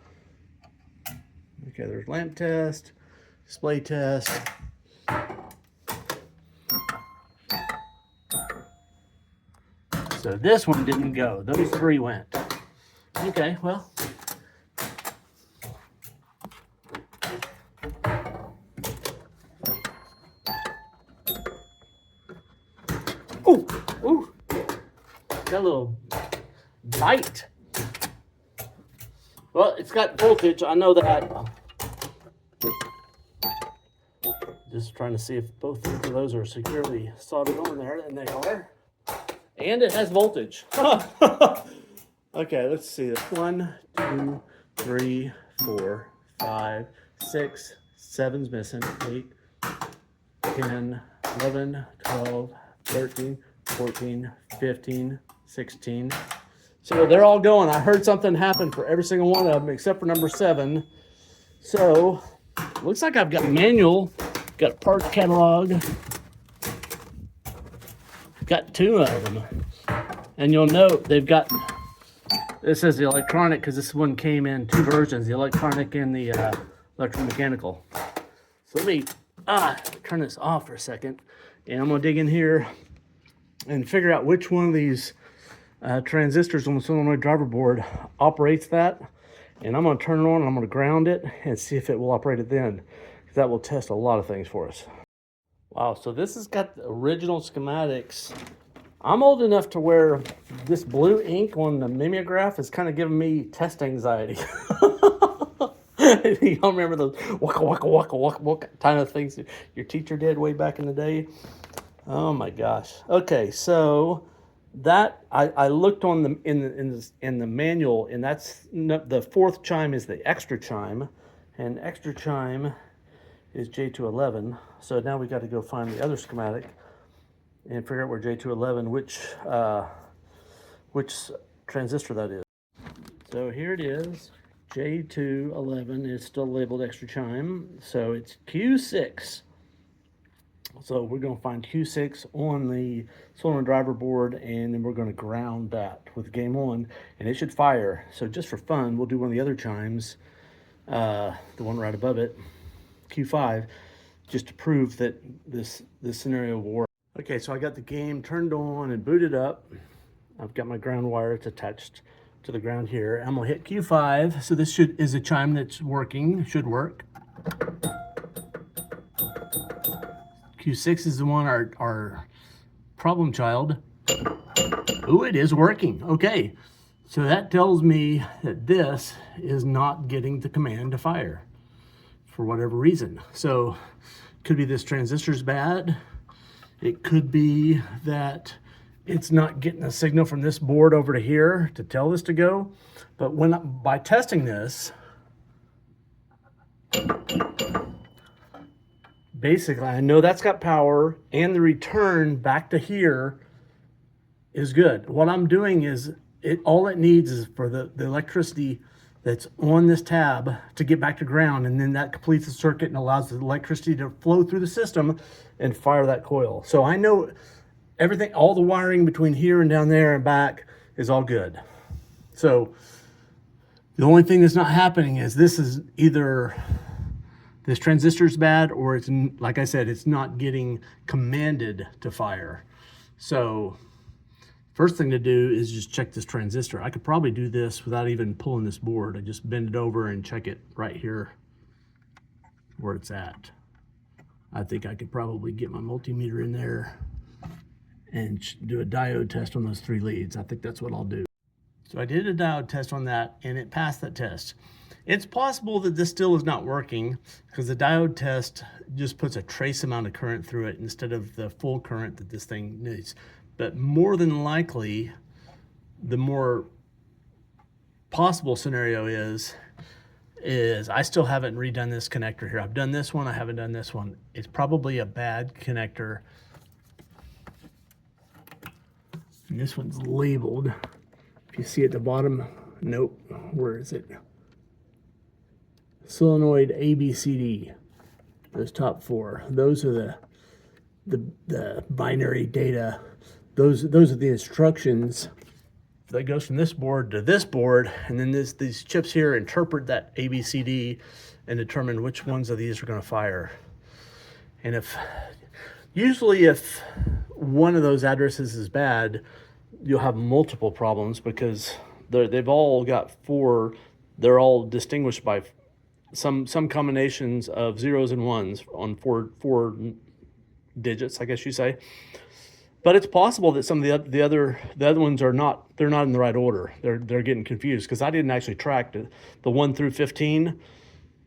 Okay, there's lamp test, display test. So this one didn't go. Those three went. Okay, well. Ooh, ooh. Got a little bite. Well, it's got voltage. I know that. Just trying to see if both of those are securely soldered on there, and they are. And it has voltage. Okay, let's see this. 1, 2, 3, 4, 5, 6, 7's missing. 8, 10, 11, 12, 13, 14, 15, 16. So they're all going. I heard something happen for every single one of them except for number 7. So looks like I've got a manual, got a parts catalog, got 2 of them. And you'll note they've got, this says the electronic because this one came in 2 versions, the electronic and the electromechanical. So let me turn this off for a second, and I'm gonna dig in here and figure out which one of these transistors on the solenoid driver board operates that. And I'm gonna turn it on and I'm gonna ground it and see if it will operate it then. That will test a lot of things for us. Wow, so this has got the original schematics. I'm old enough to where this blue ink on the mimeograph is kind of giving me test anxiety. You don't remember those waka waka waka waka waka kind of things your teacher did way back in the day? Oh my gosh. Okay, so that I looked on the in the manual, and that's the 4th chime is the extra chime, and extra chime is J211. So now we got to go find the other schematic and figure out where J211, which transistor that is. So here it is. J211 is still labeled extra chime, so it's Q6. So we're going to find Q6 on the solenoid driver board, and then we're going to ground that with game on, and it should fire. So just for fun, we'll do one of the other chimes, the one right above it, Q5, just to prove that this scenario will work. Okay, so I got the game turned on and booted up. I've got my ground wire. It's attached to the ground here. I'm gonna hit Q5. So this is a chime that's working, should work. Q6 is the one, our problem child. Ooh, it is working. Okay, so that tells me that this is not getting the command to fire for whatever reason. So could be this transistor's bad. It could be that it's not getting a signal from this board over to here to tell this to go. But by testing this, basically I know that's got power, and the return back to here is good. What I'm doing is, all it needs is for the electricity that's on this tab to get back to ground, and then that completes the circuit and allows the electricity to flow through the system and fire that coil. So I know everything, all the wiring between here and down there and back is all good. So the only thing that's not happening is this is either this transistor's bad, or it's, like I said, it's not getting commanded to fire. So first thing to do is just check this transistor. I could probably do this without even pulling this board. I just bend it over and check it right here where it's at. I think I could probably get my multimeter in there and do a diode test on those 3 leads. I think that's what I'll do. So I did a diode test on that, and it passed that test. It's possible that this still is not working because the diode test just puts a trace amount of current through it instead of the full current that this thing needs. But more than likely, the more possible scenario is is I still haven't redone this connector here. I've done this one, I haven't done this one. It's probably a bad connector. And this one's labeled. If you see at the bottom, nope, where is it? Solenoid ABCD. Those top 4. Those are the binary data. Those are the instructions that goes from this board to this board, and then these chips here interpret that ABCD and determine which ones of these are going to fire. And usually if one of those addresses is bad, you'll have multiple problems because they've all got 4. They're all distinguished by some combinations of zeros and ones on four digits, I guess you say. But it's possible that some of the other ones are not. They're not in the right order. They're getting confused because I didn't actually track the 1 through 15.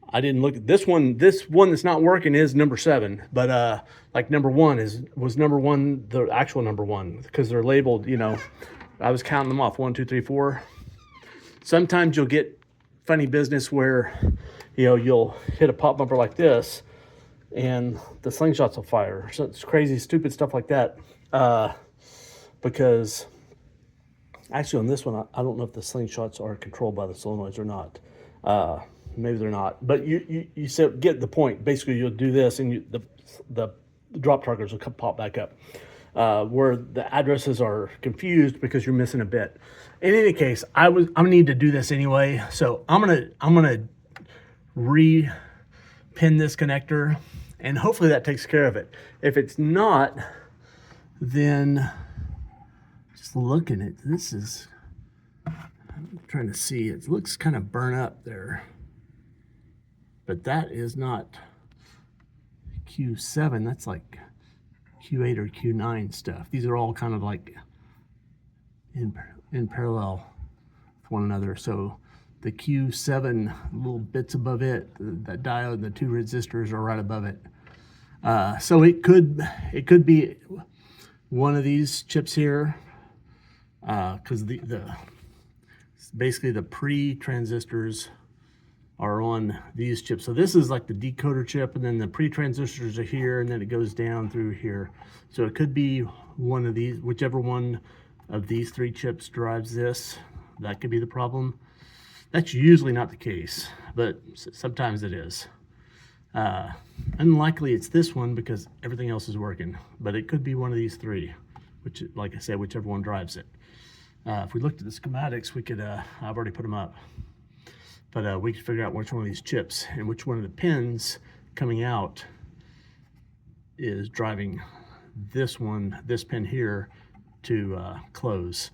I didn't look at this one. This one that's not working is number 7, but like number 1 was number 1, the actual number 1, because they're labeled. You know, I was counting them off 1, 2, 3, 4. Sometimes you'll get funny business where, you know, you'll hit a pop bumper like this, and the slingshots will fire. So it's crazy, stupid stuff like that. Because actually on this one, I don't know if the slingshots are controlled by the solenoids or not. Maybe they're not, but you said, get the point. Basically, you'll do this, and the drop targets will pop back up, where the addresses are confused because you're missing a bit. In any case, I'm gonna need to do this anyway, so I'm gonna re-pin this connector, and hopefully that takes care of it. If it's not, then just looking at this is, I'm trying to see, it looks kind of burnt up there. But that is not Q7, that's like Q8 or Q9 stuff. These are all kind of like in parallel with one another. So the Q7 little bits above it, that diode, the 2 resistors are right above it. So it could be one of these chips here, because basically the pre-transistors are on these chips. So this is like the decoder chip, and then the pre-transistors are here, and then it goes down through here. So it could be one of these, whichever one of these 3 chips drives this. That could be the problem. That's usually not the case, but sometimes it is. Unlikely it's this one because everything else is working, but it could be one of these 3, which, like I said, whichever one drives it. If we looked at the schematics, we could, I've already put them up, but we could figure out which one of these chips and which one of the pins coming out is driving this one, this pin here, to close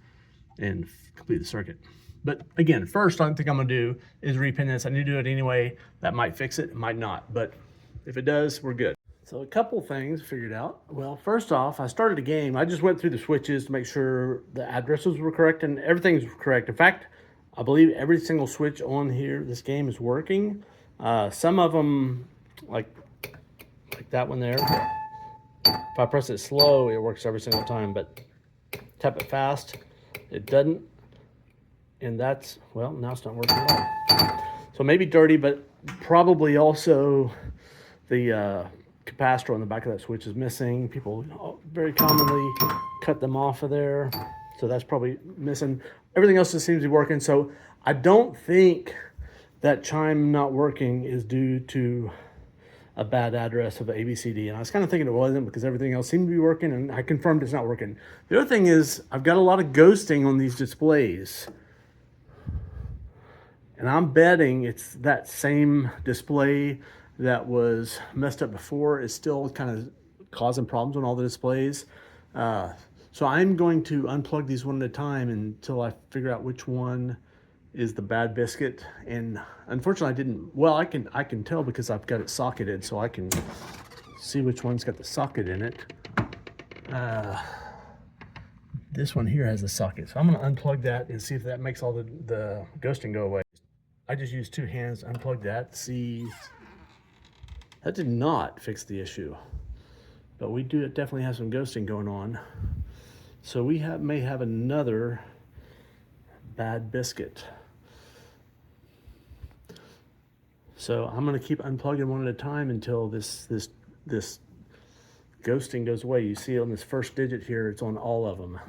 and complete the circuit. But again, first I think I'm gonna do is repin this. I need to do it anyway. That might fix it, it might not, but if it does, we're good. So a couple things figured out. Well, first off, I started a game. I just went through the switches to make sure the addresses were correct, and everything's correct. In fact, I believe every single switch on here, this game is working. Some of them, like that one there, if I press it slow, it works every single time, but tap it fast, it doesn't. And that's, well, now it's not working at all. So maybe dirty, but probably also the capacitor on the back of that switch is missing. People very commonly cut them off of there. So that's probably missing. Everything else just seems to be working. So I don't think that chime not working is due to a bad address of ABCD. And I was kind of thinking it wasn't because everything else seemed to be working, and I confirmed it's not working. The other thing is I've got a lot of ghosting on these displays. And I'm betting it's that same display that was messed up before is still kind of causing problems on all the displays. So I'm going to unplug these one at a time until I figure out which one is the bad biscuit. And unfortunately I didn't, well, I can tell because I've got it socketed, so I can see which one's got the socket in it. This one here has a socket. So I'm gonna unplug that and see if that makes all the ghosting go away. I just used 2 hands to unplug that. See, that did not fix the issue, but we do definitely have some ghosting going on. So we may have another bad biscuit. So I'm gonna keep unplugging one at a time until this ghosting goes away. You see on this first digit here, it's on all of them,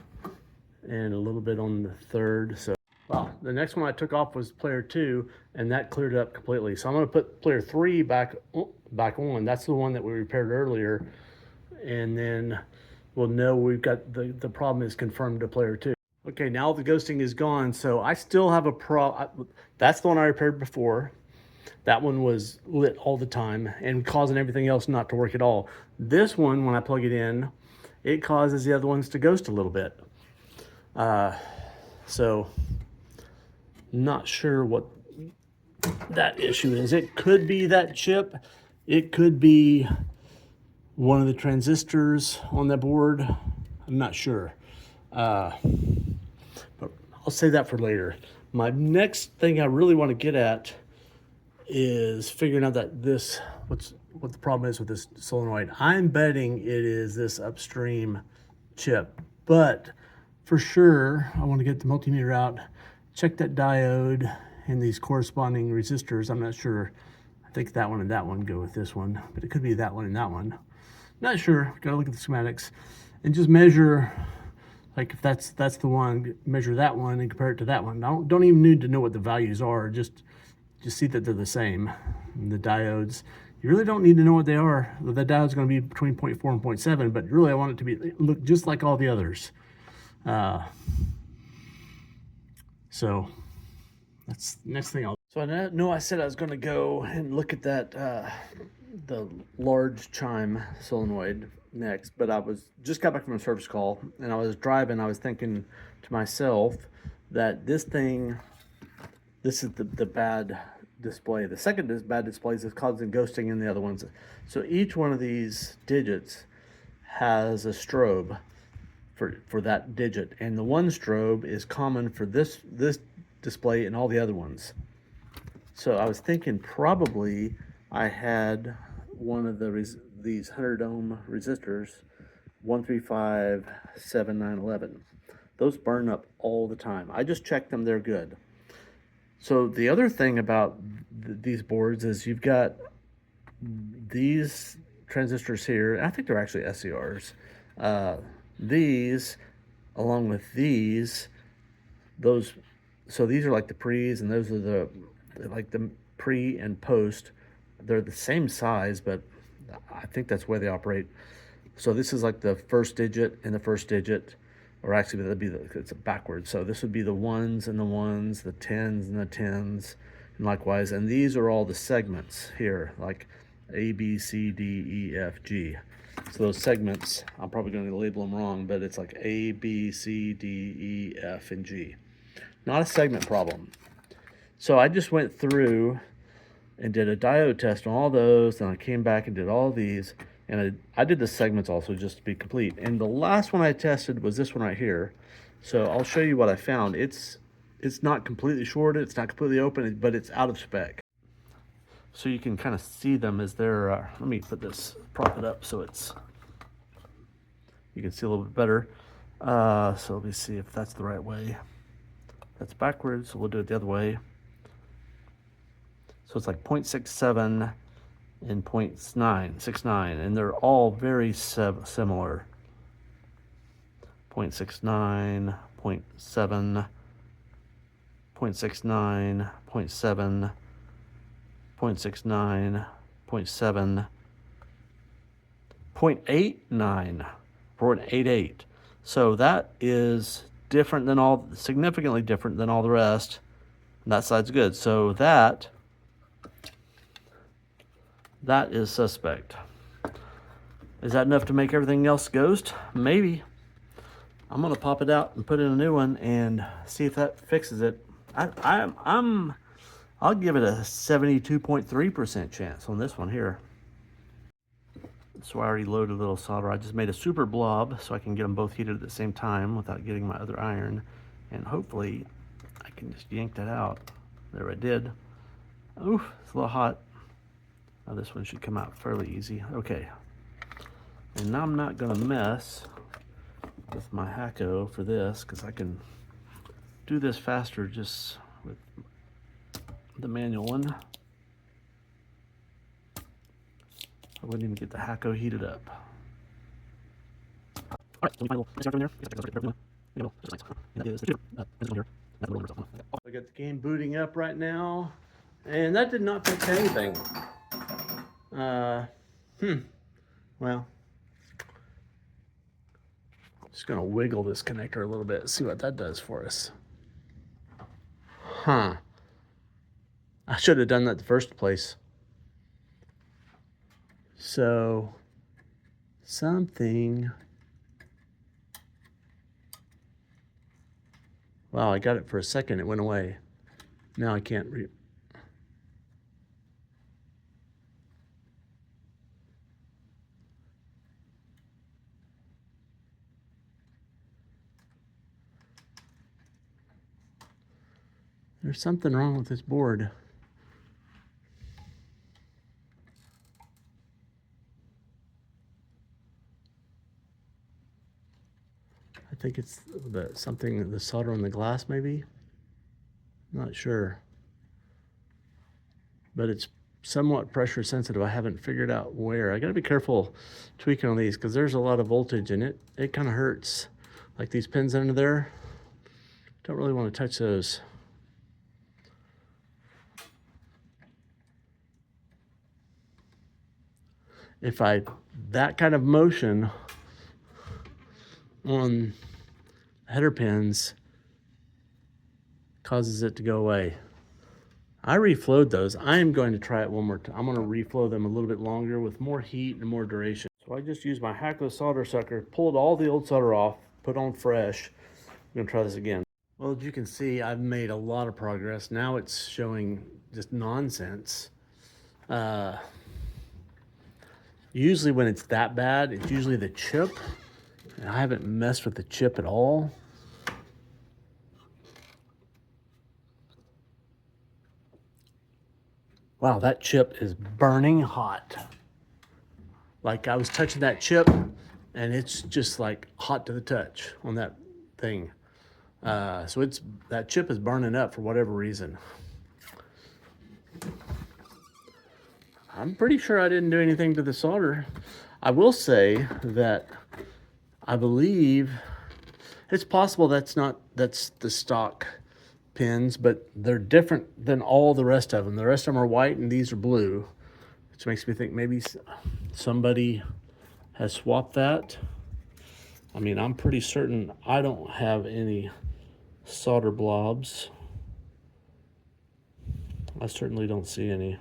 and a little bit on the third. So, well, the next one I took off was player 2, and that cleared it up completely. So I'm gonna put player 3 back on. That's the one that we repaired earlier, and then we'll know we've got the problem is confirmed to player 2. Okay, now the ghosting is gone, so I still have a that's the one I repaired before. That one was lit all the time and causing everything else not to work at all. This one, when I plug it in, it causes the other ones to ghost a little bit. So not sure what that issue is. It could be that chip. It could be one of the transistors on the board. I'm not sure. But I'll save that for later. My next thing I really want to get at is figuring out that what the problem is with this solenoid. I'm betting it is this upstream chip, but for sure I want to get the multimeter out, check that diode and these corresponding resistors. I'm not sure. I think that one and that one go with this one, but it could be that one and that one. Not sure. Gotta look at the schematics and just measure. Like if that's the one, measure that one and compare it to that one. Don't even need to know what the values are. Just see that they're the same. And the diodes, you really don't need to know what they are. The diode's going to be between 0.4 and 0.7, but really I want it to look just like all the others. So that's the next thing So I know I said I was going to go and look at that the large chime solenoid next, but I just got back from a service call and I was driving. I was thinking to myself that this is the bad display. The second bad display is causing ghosting in the other ones. So each one of these digits has a strobe for that digit, and the one strobe is common for this display and all the other ones. So I was thinking probably I had one of these 100 ohm resistors, 1357911. Those burn up all the time. I just checked them, they're good. So the other thing about these boards is you've got these transistors here, and I think they're actually SCRs. These, along with these, so these are like the pre's, and those are like the pre and post. They're the same size, but I think that's the way they operate. So this is like the first digit and the first digit. Or actually, that'd be it's backwards. So this would be the ones and the ones, the tens and the tens, and likewise. And these are all the segments here, like A, B, C, D, E, F, G. So those segments, I'm probably going to label them wrong, but it's like A, B, C, D, E, F, and G. Not a segment problem. So I just went through and did a diode test on all those, and I came back and did all these. And I did the segments also just to be complete. And the last one I tested was this one right here. So I'll show you what I found. It's not completely shorted, it's not completely open, but it's out of spec. So you can kind of see them as they're, let me prop it up so you can see a little bit better. So let me see if that's the right way. That's backwards, so we'll do it the other way. So it's like 0.67 and 0.969, and they're all very similar. 0.69, 0.7, 0.69, 0.7, 0.69, 0.7, 0.89, 0.88. So that is different than significantly different than all the rest. And that side's good. So that is suspect. Is that enough to make everything else ghost? Maybe. I'm gonna pop it out and put in a new one and see if that fixes it. I'll give it a 72.3% chance on this one here. So I already loaded a little solder. I just made a super blob so I can get them both heated at the same time without getting my other iron. And hopefully I can just yank that out. There, I did. Oof, it's a little hot. Now this one should come out fairly easy. Okay. And now I'm not gonna mess with my Hacko for this because I can do this faster just with the manual one. I wouldn't even get the Hacko heated up. All right, so we find a little in there. That is the chipper. Here. I got the game booting up right now, and that did not fix anything. Well, just gonna wiggle this connector a little bit, see what that does for us. Huh. I should have done that the first place. So, something. Wow, I got it for a second, it went away. Now I can't There's something wrong with this board. I think it's the solder on the glass maybe. Not sure. But it's somewhat pressure sensitive. I haven't figured out where. I gotta be careful tweaking on these because there's a lot of voltage and it kind of hurts. Like these pins under there. Don't really want to touch those. If that kind of motion on header pins causes it to go away. I reflowed those. I am going to try it one more time. I'm going to reflow them a little bit longer with more heat and more duration. So I just used my Hacko solder sucker, pulled all the old solder off, put on fresh. I'm going to try this again. Well, as you can see, I've made a lot of progress. Now it's showing just nonsense. Usually when it's that bad, it's usually the chip. And I haven't messed with the chip at all. Wow, that chip is burning hot. Like I was touching that chip and it's just like hot to the touch on that thing. So that chip is burning up for whatever reason. I'm pretty sure I didn't do anything to the solder. I will say that I believe it's possible that's the stock pins, but they're different than all the rest of them. The rest of them are white and these are blue, which makes me think maybe somebody has swapped that. I mean, I'm pretty certain I don't have any solder blobs. I certainly don't see any.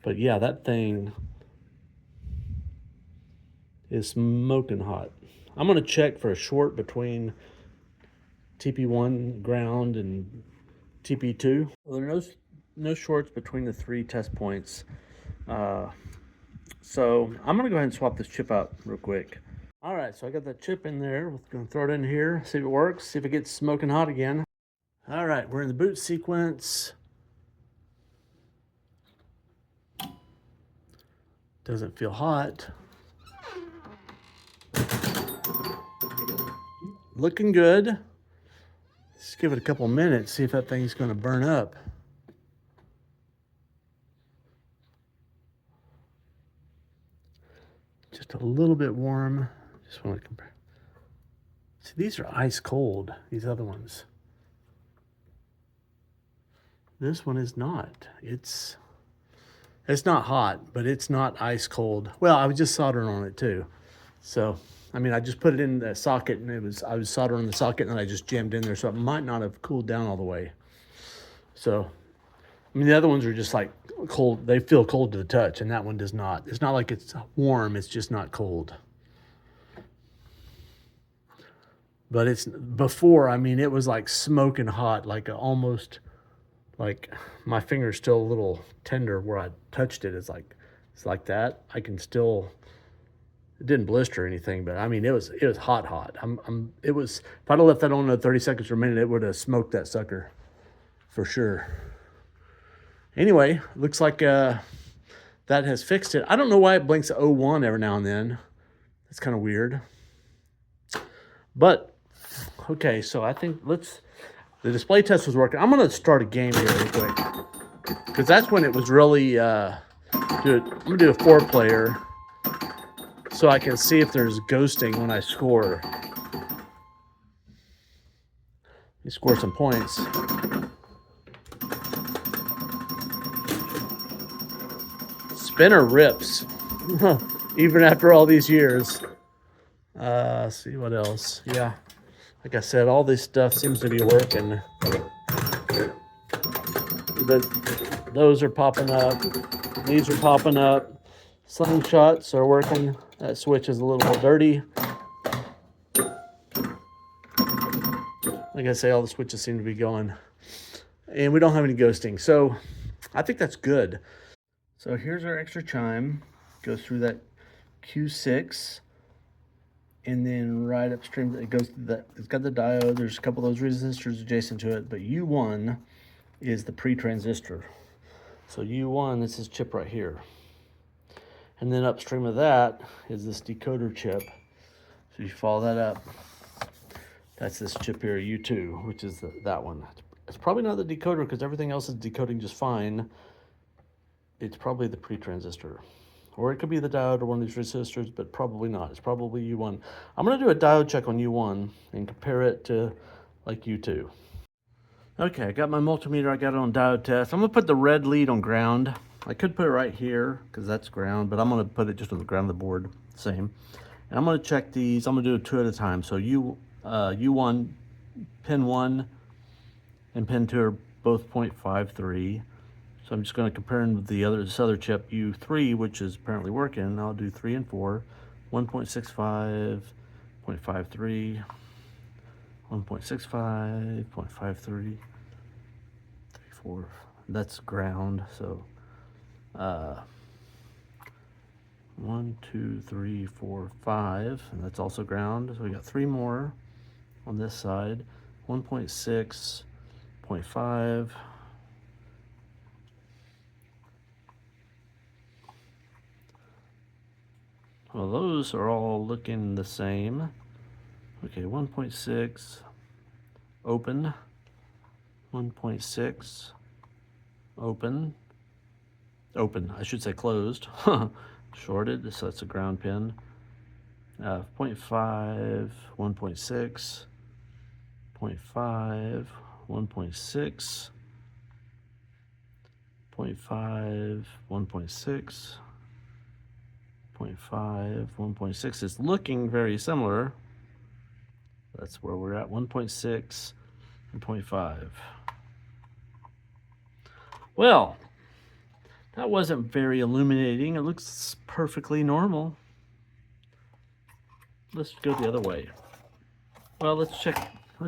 But yeah, that thing is smoking hot. I'm gonna check for a short between TP1 ground and TP2. Well, there are no shorts between the 3 test points. So I'm gonna go ahead and swap this chip out real quick. All right, so I got that chip in there. We're gonna throw it in here, see if it works, see if it gets smoking hot again. All right, we're in the boot sequence. Doesn't feel hot. Looking good. Let's give it a couple minutes, see if that thing's gonna burn up. Just a little bit warm. Just want to compare. See, these are ice cold, these other ones. This one is not. It's not hot, but it's not ice cold. Well, I was just soldering on it too. So, I mean, I just put it in the socket and I was soldering the socket and I just jammed in there. So it might not have cooled down all the way. So, I mean, the other ones are just like cold. They feel cold to the touch and that one does not. It's not like it's warm. It's just not cold. But it's before, I mean, it was like smoking hot, like almost like my finger's still a little tender where I touched it. It's like that. I can still, it didn't blister or anything, but I mean, it was hot. It was, if I'd have left that on another 30 seconds or a minute, it would have smoked that sucker for sure. Anyway, looks like that has fixed it. I don't know why it blinks 01 every now and then. That's kind of weird. But, okay, so I think the display test was working. I'm gonna start a game here real quick, because that's when it was really I'm gonna do a 4-player so I can see if there's ghosting when I score. You score some points. Spinner rips, even after all these years. See what else. Yeah, like I said, all this stuff seems to be working. Those are popping up. These are popping up. Slingshots are working. That switch is a little dirty. Like I say, all the switches seem to be going. And we don't have any ghosting. So I think that's good. So here's our extra chime. Goes through that Q6. And then right upstream, it goes to that. It's got the diode. There's a couple of those resistors adjacent to it. But U1 is the pre-transistor. So U1, this is chip right here. And then upstream of that is this decoder chip. So you follow that up. That's this chip here, U2, which is that one. It's probably not the decoder because everything else is decoding just fine. It's probably the pre-transistor. Or it could be the diode or one of these resistors, but probably not. It's probably U1. I'm gonna do a diode check on U1 and compare it to like U2. Okay, I got my multimeter, I got it on diode test. I'm gonna put the red lead on ground. I could put it right here because that's ground, but I'm gonna put it just on the ground of the board, same. And I'm gonna check these, I'm gonna do it 2 at a time. So U1, pin 1 and pin 2 are both 0.53. So I'm just gonna compare them with this other chip, U3, which is apparently working. I'll do 3 and 4, 1.65, 0.53, 1.65, 0.53, 4. That's ground. So 1, 2, 3, 4, 5, and that's also ground. So we got 3 more on this side. 1.6, 0.5. Well, those are all looking the same. Okay, 1.6, open. 1.6, open. Open, I should say closed. Shorted, so that's a ground pin. 0.5, 1.6, 0.5, 1.6, 0.5, 1.6, 0.5, 1.6. It's looking very similar. That's where we're at, 1.6 and 0.5. Well, that wasn't very illuminating. It looks perfectly normal. Let's go the other way. Well, let's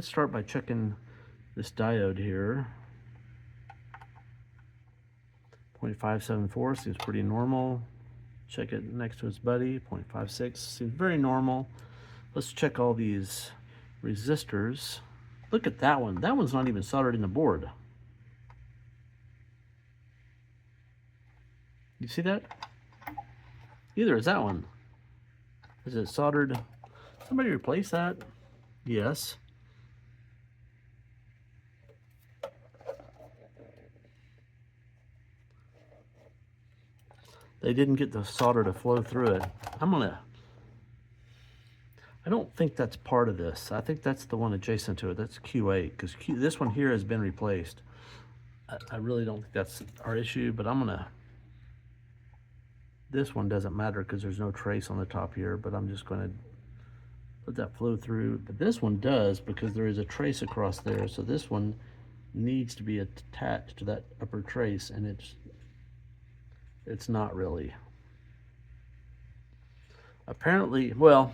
start by checking this diode here. 0.574 seems pretty normal. Check it next to its buddy. 0.56 seems very normal. Let's check all these resistors. Look at that one. That one's not even soldered in the board. You see that? Either is that one. Is it soldered? Somebody replace that? Yes. They didn't get the solder to flow through it. I don't think that's part of this. I think that's the one adjacent to it. That's Q8, because this one here has been replaced. I really don't think that's our issue, but this one doesn't matter because there's no trace on the top here, but I'm just gonna let that flow through. But this one does, because there is a trace across there. So this one needs to be attached to that upper trace, and it's not really. Apparently, well,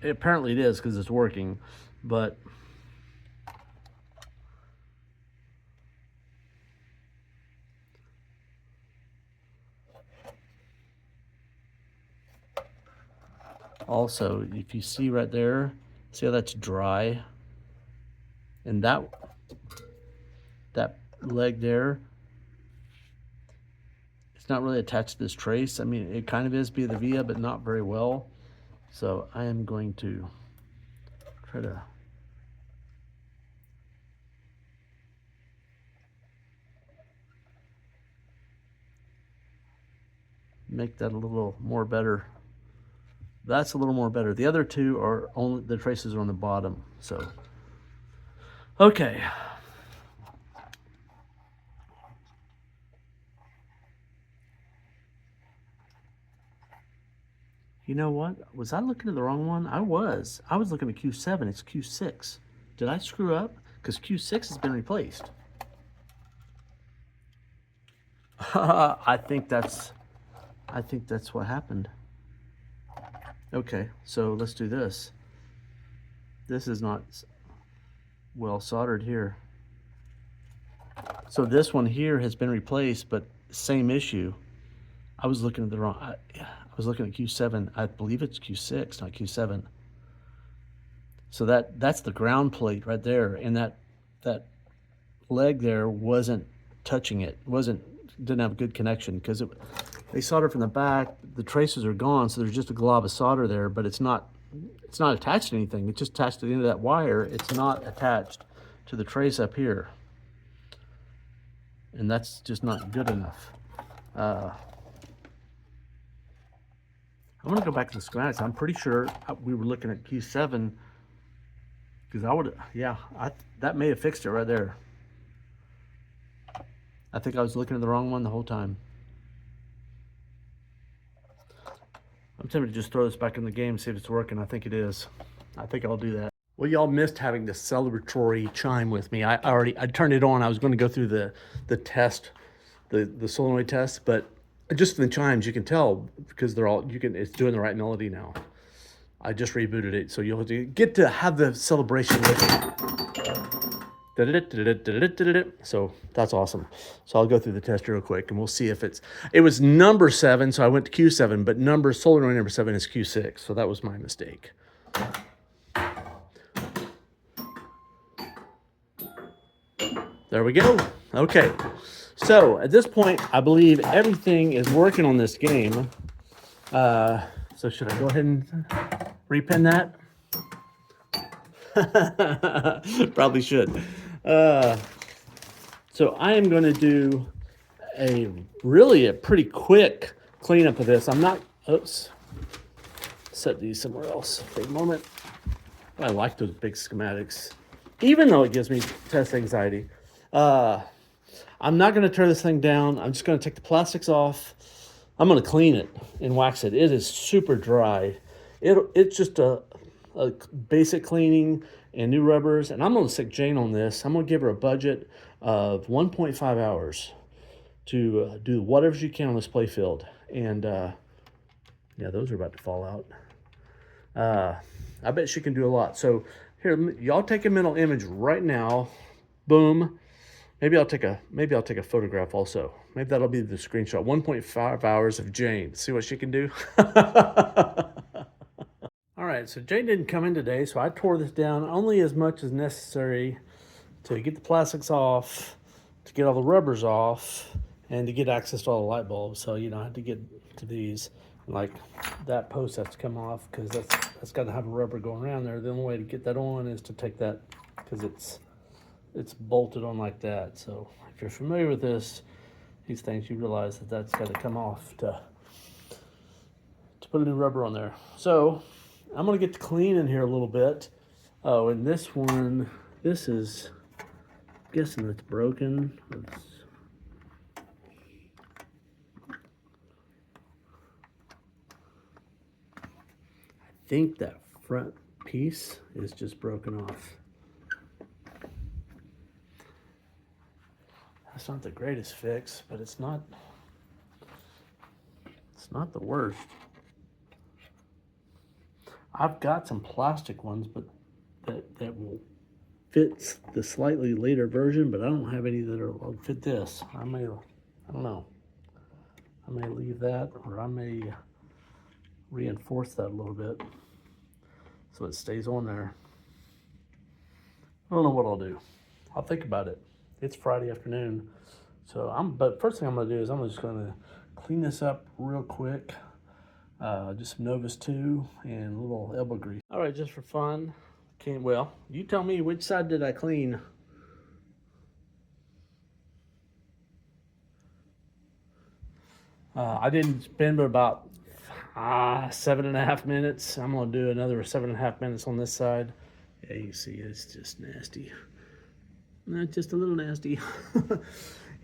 apparently it is because it's working, but also, if you see right there, see how that's dry? And that leg there, it's not really attached to this trace. I mean, it kind of is via the via, but not very well. So I am going to try to make that a little more better. That's a little more better. The other two are only, the traces are on the bottom. So, okay. You know what? Was I looking at the wrong one? I was. I was looking at Q7. It's Q6. Did I screw up? Because Q6 has been replaced. I think that's what happened. Okay, so let's do this. This is not well soldered here. So this one here has been replaced, but same issue. I was looking at the wrong, I was looking at Q7. I believe it's Q6, not Q7. So that's the ground plate right there, and that leg there wasn't touching it. Didn't have a good connection because they soldered from the back. The traces are gone, so there's just a glob of solder there, but it's not attached to anything. It's just attached to the end of that wire. It's not attached to the trace up here, and that's just not good enough. I'm gonna go back to the schematics. I'm pretty sure we were looking at Q7 because that may have fixed it right there. I think I was looking at the wrong one the whole time. I'm tempted to just throw this back in the game, see if it's working. I think it is. I think I'll do that. Well, y'all missed having the celebratory chime with me. I turned it on. I was going to go through the test, the solenoid test, but just from the chimes, you can tell because it's doing the right melody now. I just rebooted it, so you'll get to have the celebration with it. So that's awesome. So I'll go through the test real quick, and we'll see if it was number 7, so I went to Q7, but solenoid number 7 is Q6, so that was my mistake. There we go. Okay. So at this point, I believe everything is working on this game. So should I go ahead and repin that? Probably should. So I am going to do a pretty quick cleanup of this. Oops. Set these somewhere else for a moment. I like those big schematics, even though it gives me test anxiety. I'm not going to tear this thing down. I'm just going to take the plastics off. I'm going to clean it and wax it. It is super dry. It's just a basic cleaning and new rubbers. And I'm going to stick Jane on this. I'm going to give her a budget of 1.5 hours to do whatever she can on this Playfield. And yeah, those are about to fall out. I bet she can do a lot. So here, y'all take a mental image right now. Boom. Maybe I'll take a photograph also. Maybe that'll be the screenshot. 1.5 hours of Jane. See what she can do. All right, so Jane didn't come in today, so I tore this down only as much as necessary to get the plastics off, to get all the rubbers off, and to get access to all the light bulbs. So, I had to get to these. Like that post has to come off because that's got to have a rubber going around there. The only way to get that on is to take that, because it's bolted on like that. So if you're familiar with these things, you realize that that's got to come off to put a new rubber on there. So I'm gonna get to clean in here a little bit. Oh, and this one, this is, I'm guessing it's broken. I think that front piece is just broken off. That's not the greatest fix, but it's not the worst. I've got some plastic ones, but that will fit the slightly later version, but I don't have any that will fit this. I don't know. I may leave that, or I may reinforce that a little bit so it stays on there. I don't know what I'll do. I'll think about it. It's Friday afternoon, but first thing I'm gonna do is I'm just gonna clean this up real quick. Just some Novus 2 and a little elbow grease. All right, just for fun. You tell me, which side did I clean? I didn't spend but about 7.5 minutes. I'm gonna do another 7.5 minutes on this side. Yeah, you see it's just nasty. Not just a little nasty.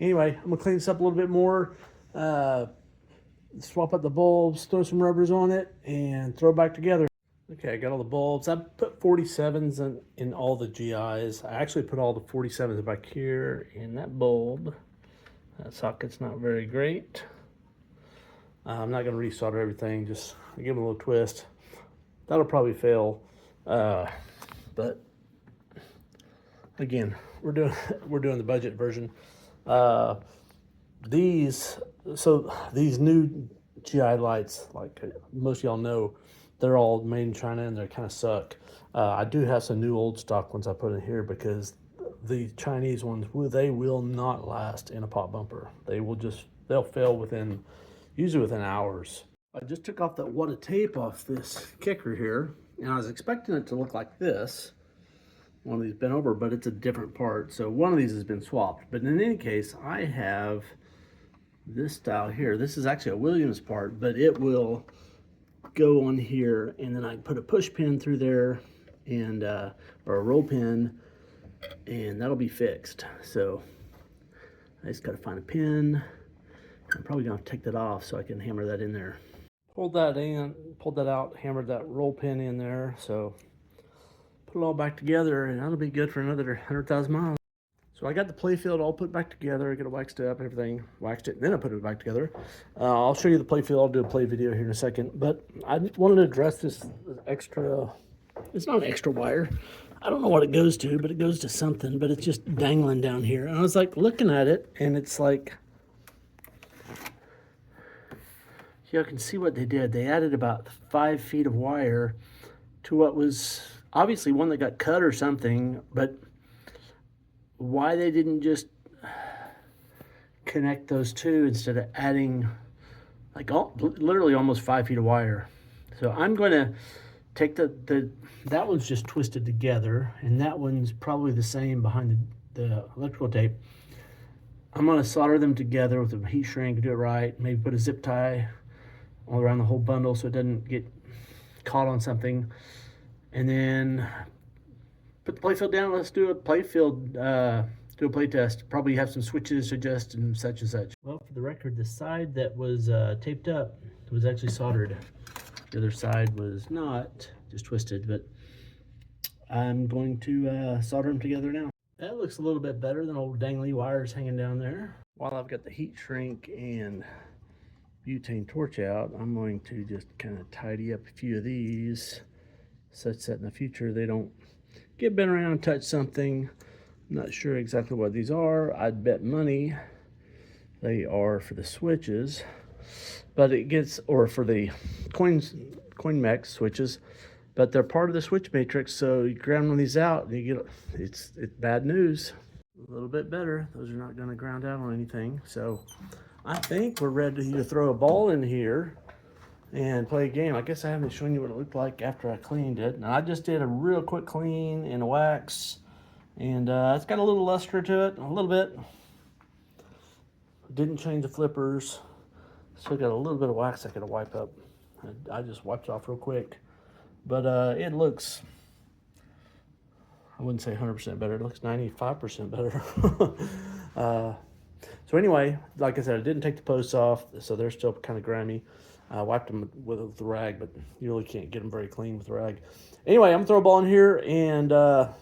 Anyway, I'm gonna clean this up a little bit more. Swap out the bulbs, throw some rubbers on it, and throw it back together. Okay, I got all the bulbs. I put 47s in all the GIs. I actually put all the 47s back here in that bulb. That socket's not very great. I'm not going to resolder everything, just give them a little twist. That'll probably fail. But again, we're doing the budget version. These new GI lights, like most of y'all know, they're all made in China and they kind of suck. I do have some new old stock ones I put in here because the Chinese ones, they will not last in a pop bumper. They'll fail usually within hours. I just took off that wad of tape off this kicker here, and I was expecting it to look like this. One of these bent over, but it's a different part. So one of these has been swapped. But in any case, I have this style here. This is actually a Williams part, but it will go on here, and then I put a push pin through there, and or a roll pin, and that'll be fixed. So I just got to find a pin. I'm probably gonna have to take that off so I can hammer that in there. Pulled that out, hammered that roll pin in there. So put it all back together, and that'll be good for another 100,000 miles. So I got the Playfield all put back together. I got it waxed up, everything, waxed it, and then I put it back together. I'll show you the Playfield. I'll do a play video here in a second. But I wanted to address this extra, it's not an extra wire. I don't know what it goes to, but it goes to something, but it's just dangling down here. And I was like looking at it, and it's like, you can see what they did. They added about 5 feet of wire to what was obviously one that got cut or something, but why they didn't just connect those two instead of adding like literally almost 5 feet of wire. So I'm going to take that one's just twisted together, and that one's probably the same behind the electrical tape. I'm going to solder them together with a heat shrink, do it right, maybe put a zip tie all around the whole bundle so it doesn't get caught on something, and then put the playfield down. Let's do a playfield, do a play test. Probably have some switches to adjust and such and such. Well, for the record, the side that was taped up was actually soldered. The other side was not, just twisted, but I'm going to solder them together now. That looks a little bit better than old dangly wires hanging down there. While I've got the heat shrink and butane torch out, I'm going to just kind of tidy up a few of these such that in the future they don't get bent around and touch something. I'm not sure exactly what these are. I'd bet money they are for the switches, but it gets, or for the coin mech switches, but they're part of the switch matrix. So you grab one of these out and you get, it's bad news. A little bit better. Those are not going to ground out on anything. So I think we're ready to throw a ball in here and play a game. I guess I haven't shown you what it looked like after I cleaned it. Now, I just did a real quick clean and a wax, and it's got a little luster to it, a little bit. Didn't change the flippers. Still got a little bit of wax I could wipe up. I just wiped it off real quick. But it looks, I wouldn't say 100% better. It looks 95% better. So anyway, like I said, I didn't take the posts off, so they're still kind of grimy. I wiped them with the rag, but you really can't get them very clean with the rag. Anyway, I'm gonna throw a ball in here and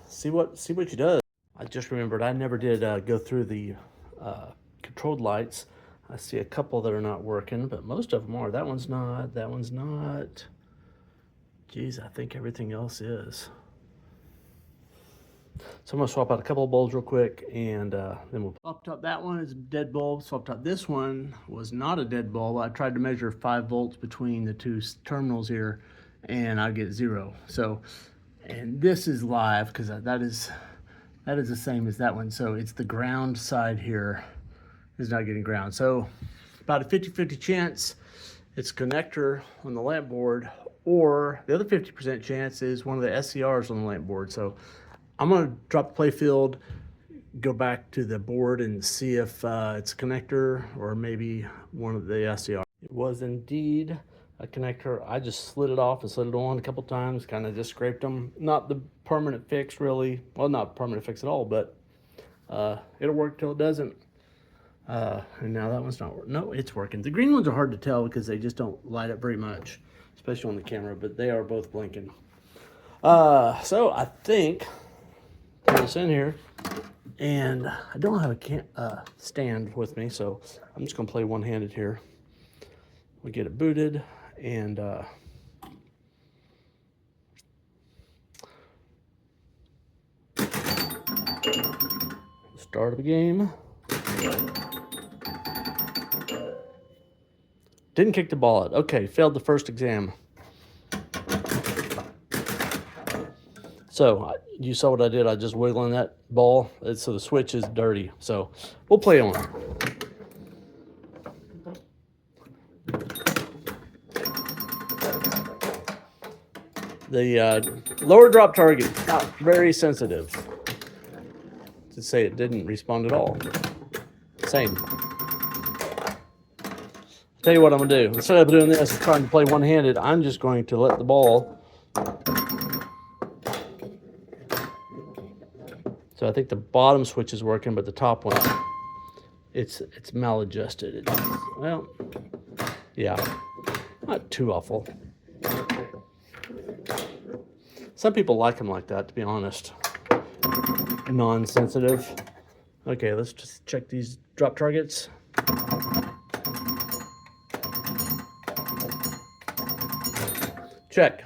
see what she does. I just remembered I never did go through the controlled lights. I see a couple that are not working, but most of them are. That one's not. That one's not. Geez, I think everything else is. So I'm gonna swap out a couple of bulbs real quick, and then we'll swap out. That one is a dead bulb. Swapped out this one, was not a dead bulb. I tried to measure 5 volts between the two terminals here, and I get 0. So, and this is live because that is the same as that one. So it's the ground side here is not getting ground. So about a 50-50 chance it's a connector on the lamp board, or the other 50% chance is one of the SCRs on the lamp board. So I'm gonna drop the Playfield, go back to the board and see if it's a connector or maybe one of the SCR. It was indeed a connector. I just slid it off and slid it on a couple times, kind of just scraped them. Not the permanent fix really. Well, not permanent fix at all, but it'll work till it doesn't. And now that one's not working. No, it's working. The green ones are hard to tell because they just don't light up very much, especially on the camera, but they are both blinking. So I think put this in here, and I don't have a stand with me, so I'm just gonna play one-handed here. We get it booted and start of the game. Didn't kick the ball out. Okay, failed the first exam. So you saw what I did. I just wiggling that ball. So the switch is dirty. So we'll play on. The lower drop target, not very sensitive. To say it didn't respond at all. Same. Tell you what I'm gonna do. Instead of doing this, trying to play one-handed, I'm just going to let the ball. So I think the bottom switch is working, but the top one, it's maladjusted. Well, yeah, not too awful. Some people like them like that, to be honest. Non-sensitive. Okay, let's just check these drop targets. Check.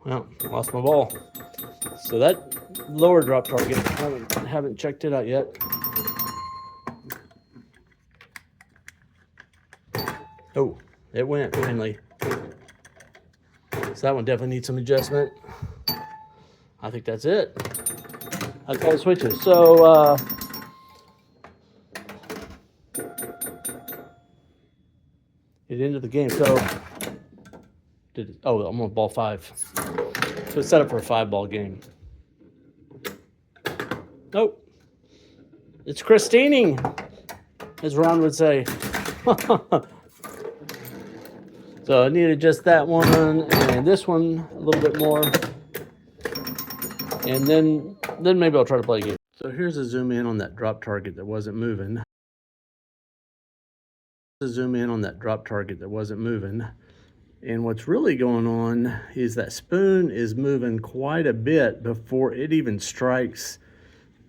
Well, lost my ball. So that lower drop target, I haven't checked it out yet. Oh, it went finally. So that one definitely needs some adjustment. I think that's it. That's all the switches. So it ended the game. So I'm on ball 5. So it's set up for a 5-ball game. Nope. It's Christining, as Ron would say. So I needed just that one and this one a little bit more. And then maybe I'll try to play a game. So here's a zoom in on that drop target that wasn't moving. Zoom in on that drop target that wasn't moving. And what's really going on is that spoon is moving quite a bit before it even strikes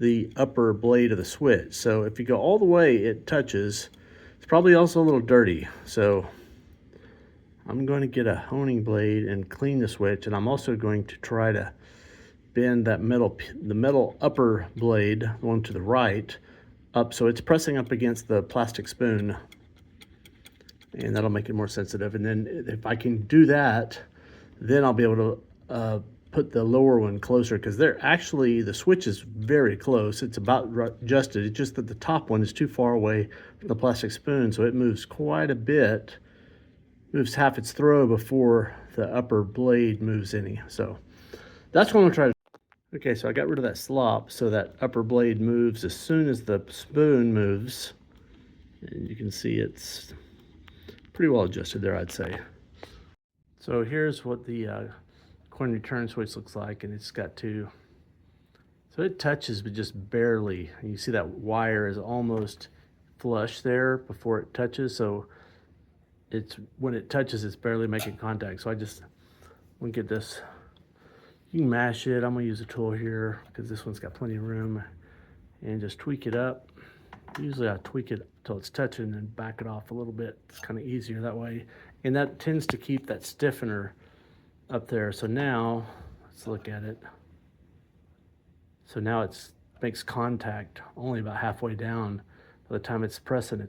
the upper blade of the switch. So if you go all the way, it touches. It's probably also a little dirty. So I'm going to get a honing blade and clean the switch. And I'm also going to try to bend that the metal upper blade, the one to the right, up so it's pressing up against the plastic spoon. And that'll make it more sensitive. And then if I can do that, then I'll be able to put the lower one closer, because the switch is very close. It's about adjusted. It's just that the top one is too far away from the plastic spoon, so it moves quite a bit. Moves half its throw before the upper blade moves any. So that's what I'm gonna try to do. Okay, so I got rid of that slop so that upper blade moves as soon as the spoon moves. And you can see it's pretty well adjusted there, I'd say. So here's what the coin return switch looks like, and it's got two. So it touches, but just barely. And you see that wire is almost flush there before it touches. So when it touches, it's barely making contact. So I just want to get this. You can mash it. I'm gonna use a tool here because this one's got plenty of room, and just tweak it up. Usually I tweak it until it's touching and back it off a little bit. It's kind of easier that way. And that tends to keep that stiffener up there. So now, let's look at it. So now it makes contact only about halfway down. By the time it's pressing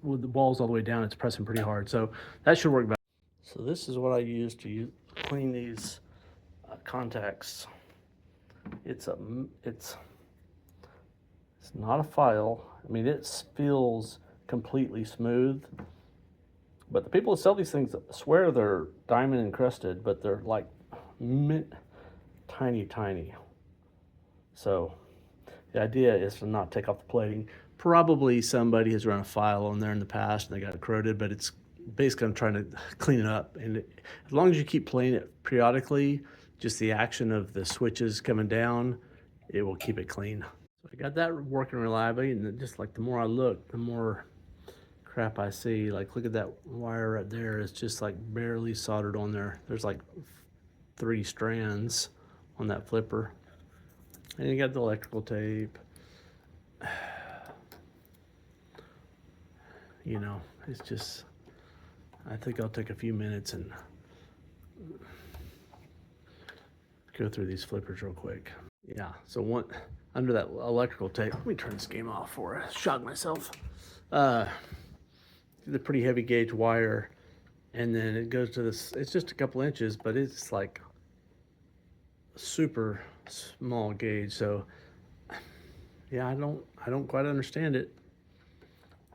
with the balls all the way down, it's pressing pretty hard. So that should work better. So this is what I use to clean these contacts. It's not a file. I mean, it feels completely smooth. But the people who sell these things swear they're diamond encrusted, but they're like tiny, tiny. So the idea is to not take off the plating. Probably somebody has run a file on there in the past and they got it corroded, but it's basically I'm trying to clean it up. And as long as you keep playing it periodically, just the action of the switches coming down, it will keep it clean. So I got that working reliably, and just like the more I look, the more crap I see. Like, look at that wire right there. It's just like barely soldered on there. There's like 3 strands on that flipper. And you got the electrical tape. You know, it's just, I think I'll take a few minutes and go through these flippers real quick. Yeah, so under that electrical tape, let me turn this game off for I shocked myself. The pretty heavy gauge wire, and then it goes to this, it's just a couple inches, but it's like super small gauge. So yeah, I don't quite understand it,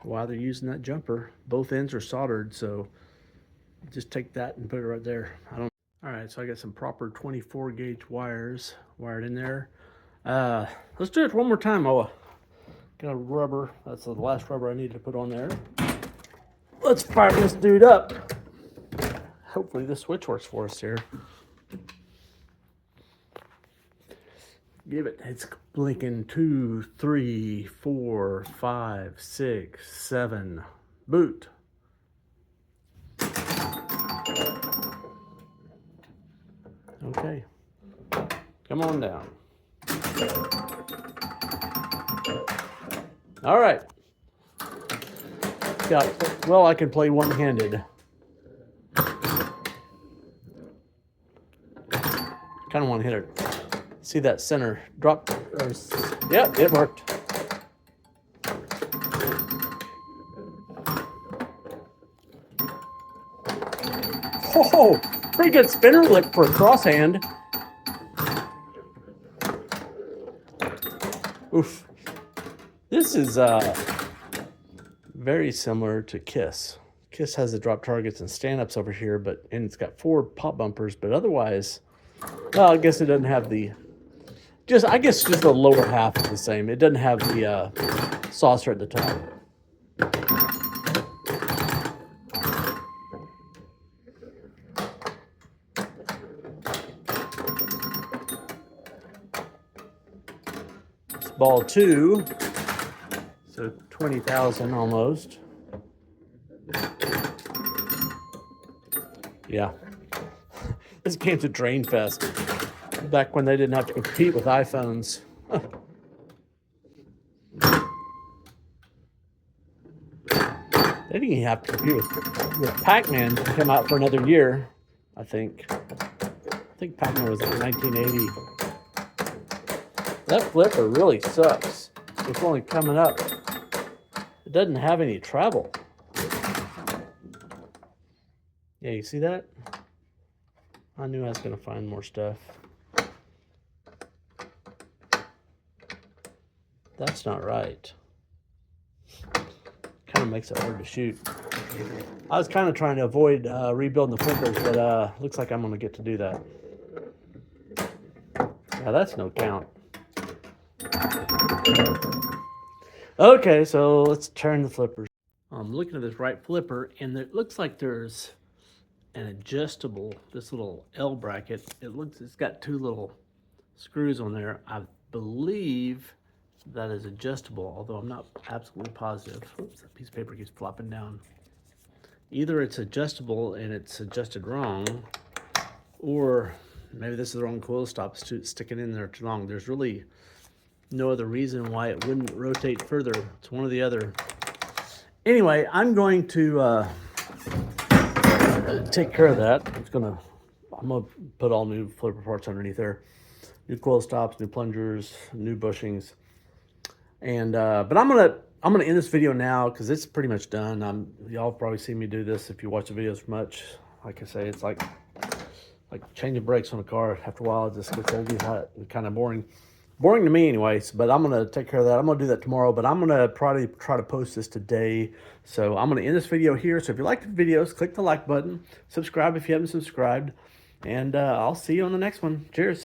why they're using that jumper. Both ends are soldered, so just take that and put it right there. All right, so I got some proper 24 gauge wires wired in there. Let's do it one more time. Got a rubber. That's the last rubber I need to put on there. Let's fire this dude up. Hopefully this switch works for us here. It's blinking 2, 3, 4, 5, 6, 7. Boot. Okay. Come on down. All right. Well, I can play one-handed. Kind of want to hit it. See that center drop? Yep, it worked. Oh, pretty good spinner lip for a crosshand. Oof. This is very similar to Kiss. Kiss has the drop targets and stand-ups over here, and it's got 4 pop bumpers, but otherwise, well, I guess it doesn't have the, I guess just the lower half is the same. It doesn't have the saucer at the top. It's ball 2, so 20,000 almost. Yeah. This game's a drain fest. Back when they didn't have to compete with iPhones. They didn't even have to compete with Pac-Man to come out for another year, I think. I think Pac-Man was like 1980. That flipper really sucks. It's only coming up. It doesn't have any travel. Yeah, you see that? I knew I was going to find more stuff. That's not right. Kind of makes it hard to shoot. I was kind of trying to avoid rebuilding the flippers, but looks like I'm going to get to do that. Yeah, that's no count. Okay, so let's turn the flippers. I'm looking at this right flipper, and it looks like there's an adjustable, this little L bracket. It's got 2 little screws on there. I believe that is adjustable, although I'm not absolutely positive. Oops, that piece of paper keeps flopping down. Either it's adjustable and it's adjusted wrong, or maybe this is the wrong coil stop. It's sticking in there too long. There's really no other reason why it wouldn't rotate further. It's one or the other. Anyway, I'm going to take care of that. I'm gonna put all new flipper parts underneath there. New coil stops, new plungers, new bushings. And but I'm gonna end this video now because it's pretty much done. Y'all probably see me do this if you watch the videos much. Like I say, it's like like changing brakes on a car. After a while, it just gets old, kind of boring. Boring to me anyways, but I'm going to take care of that. I'm going to do that tomorrow, but I'm going to probably try to post this today. So I'm going to end this video here. So if you like the videos, click the like button. Subscribe if you haven't subscribed. And I'll see you on the next one. Cheers.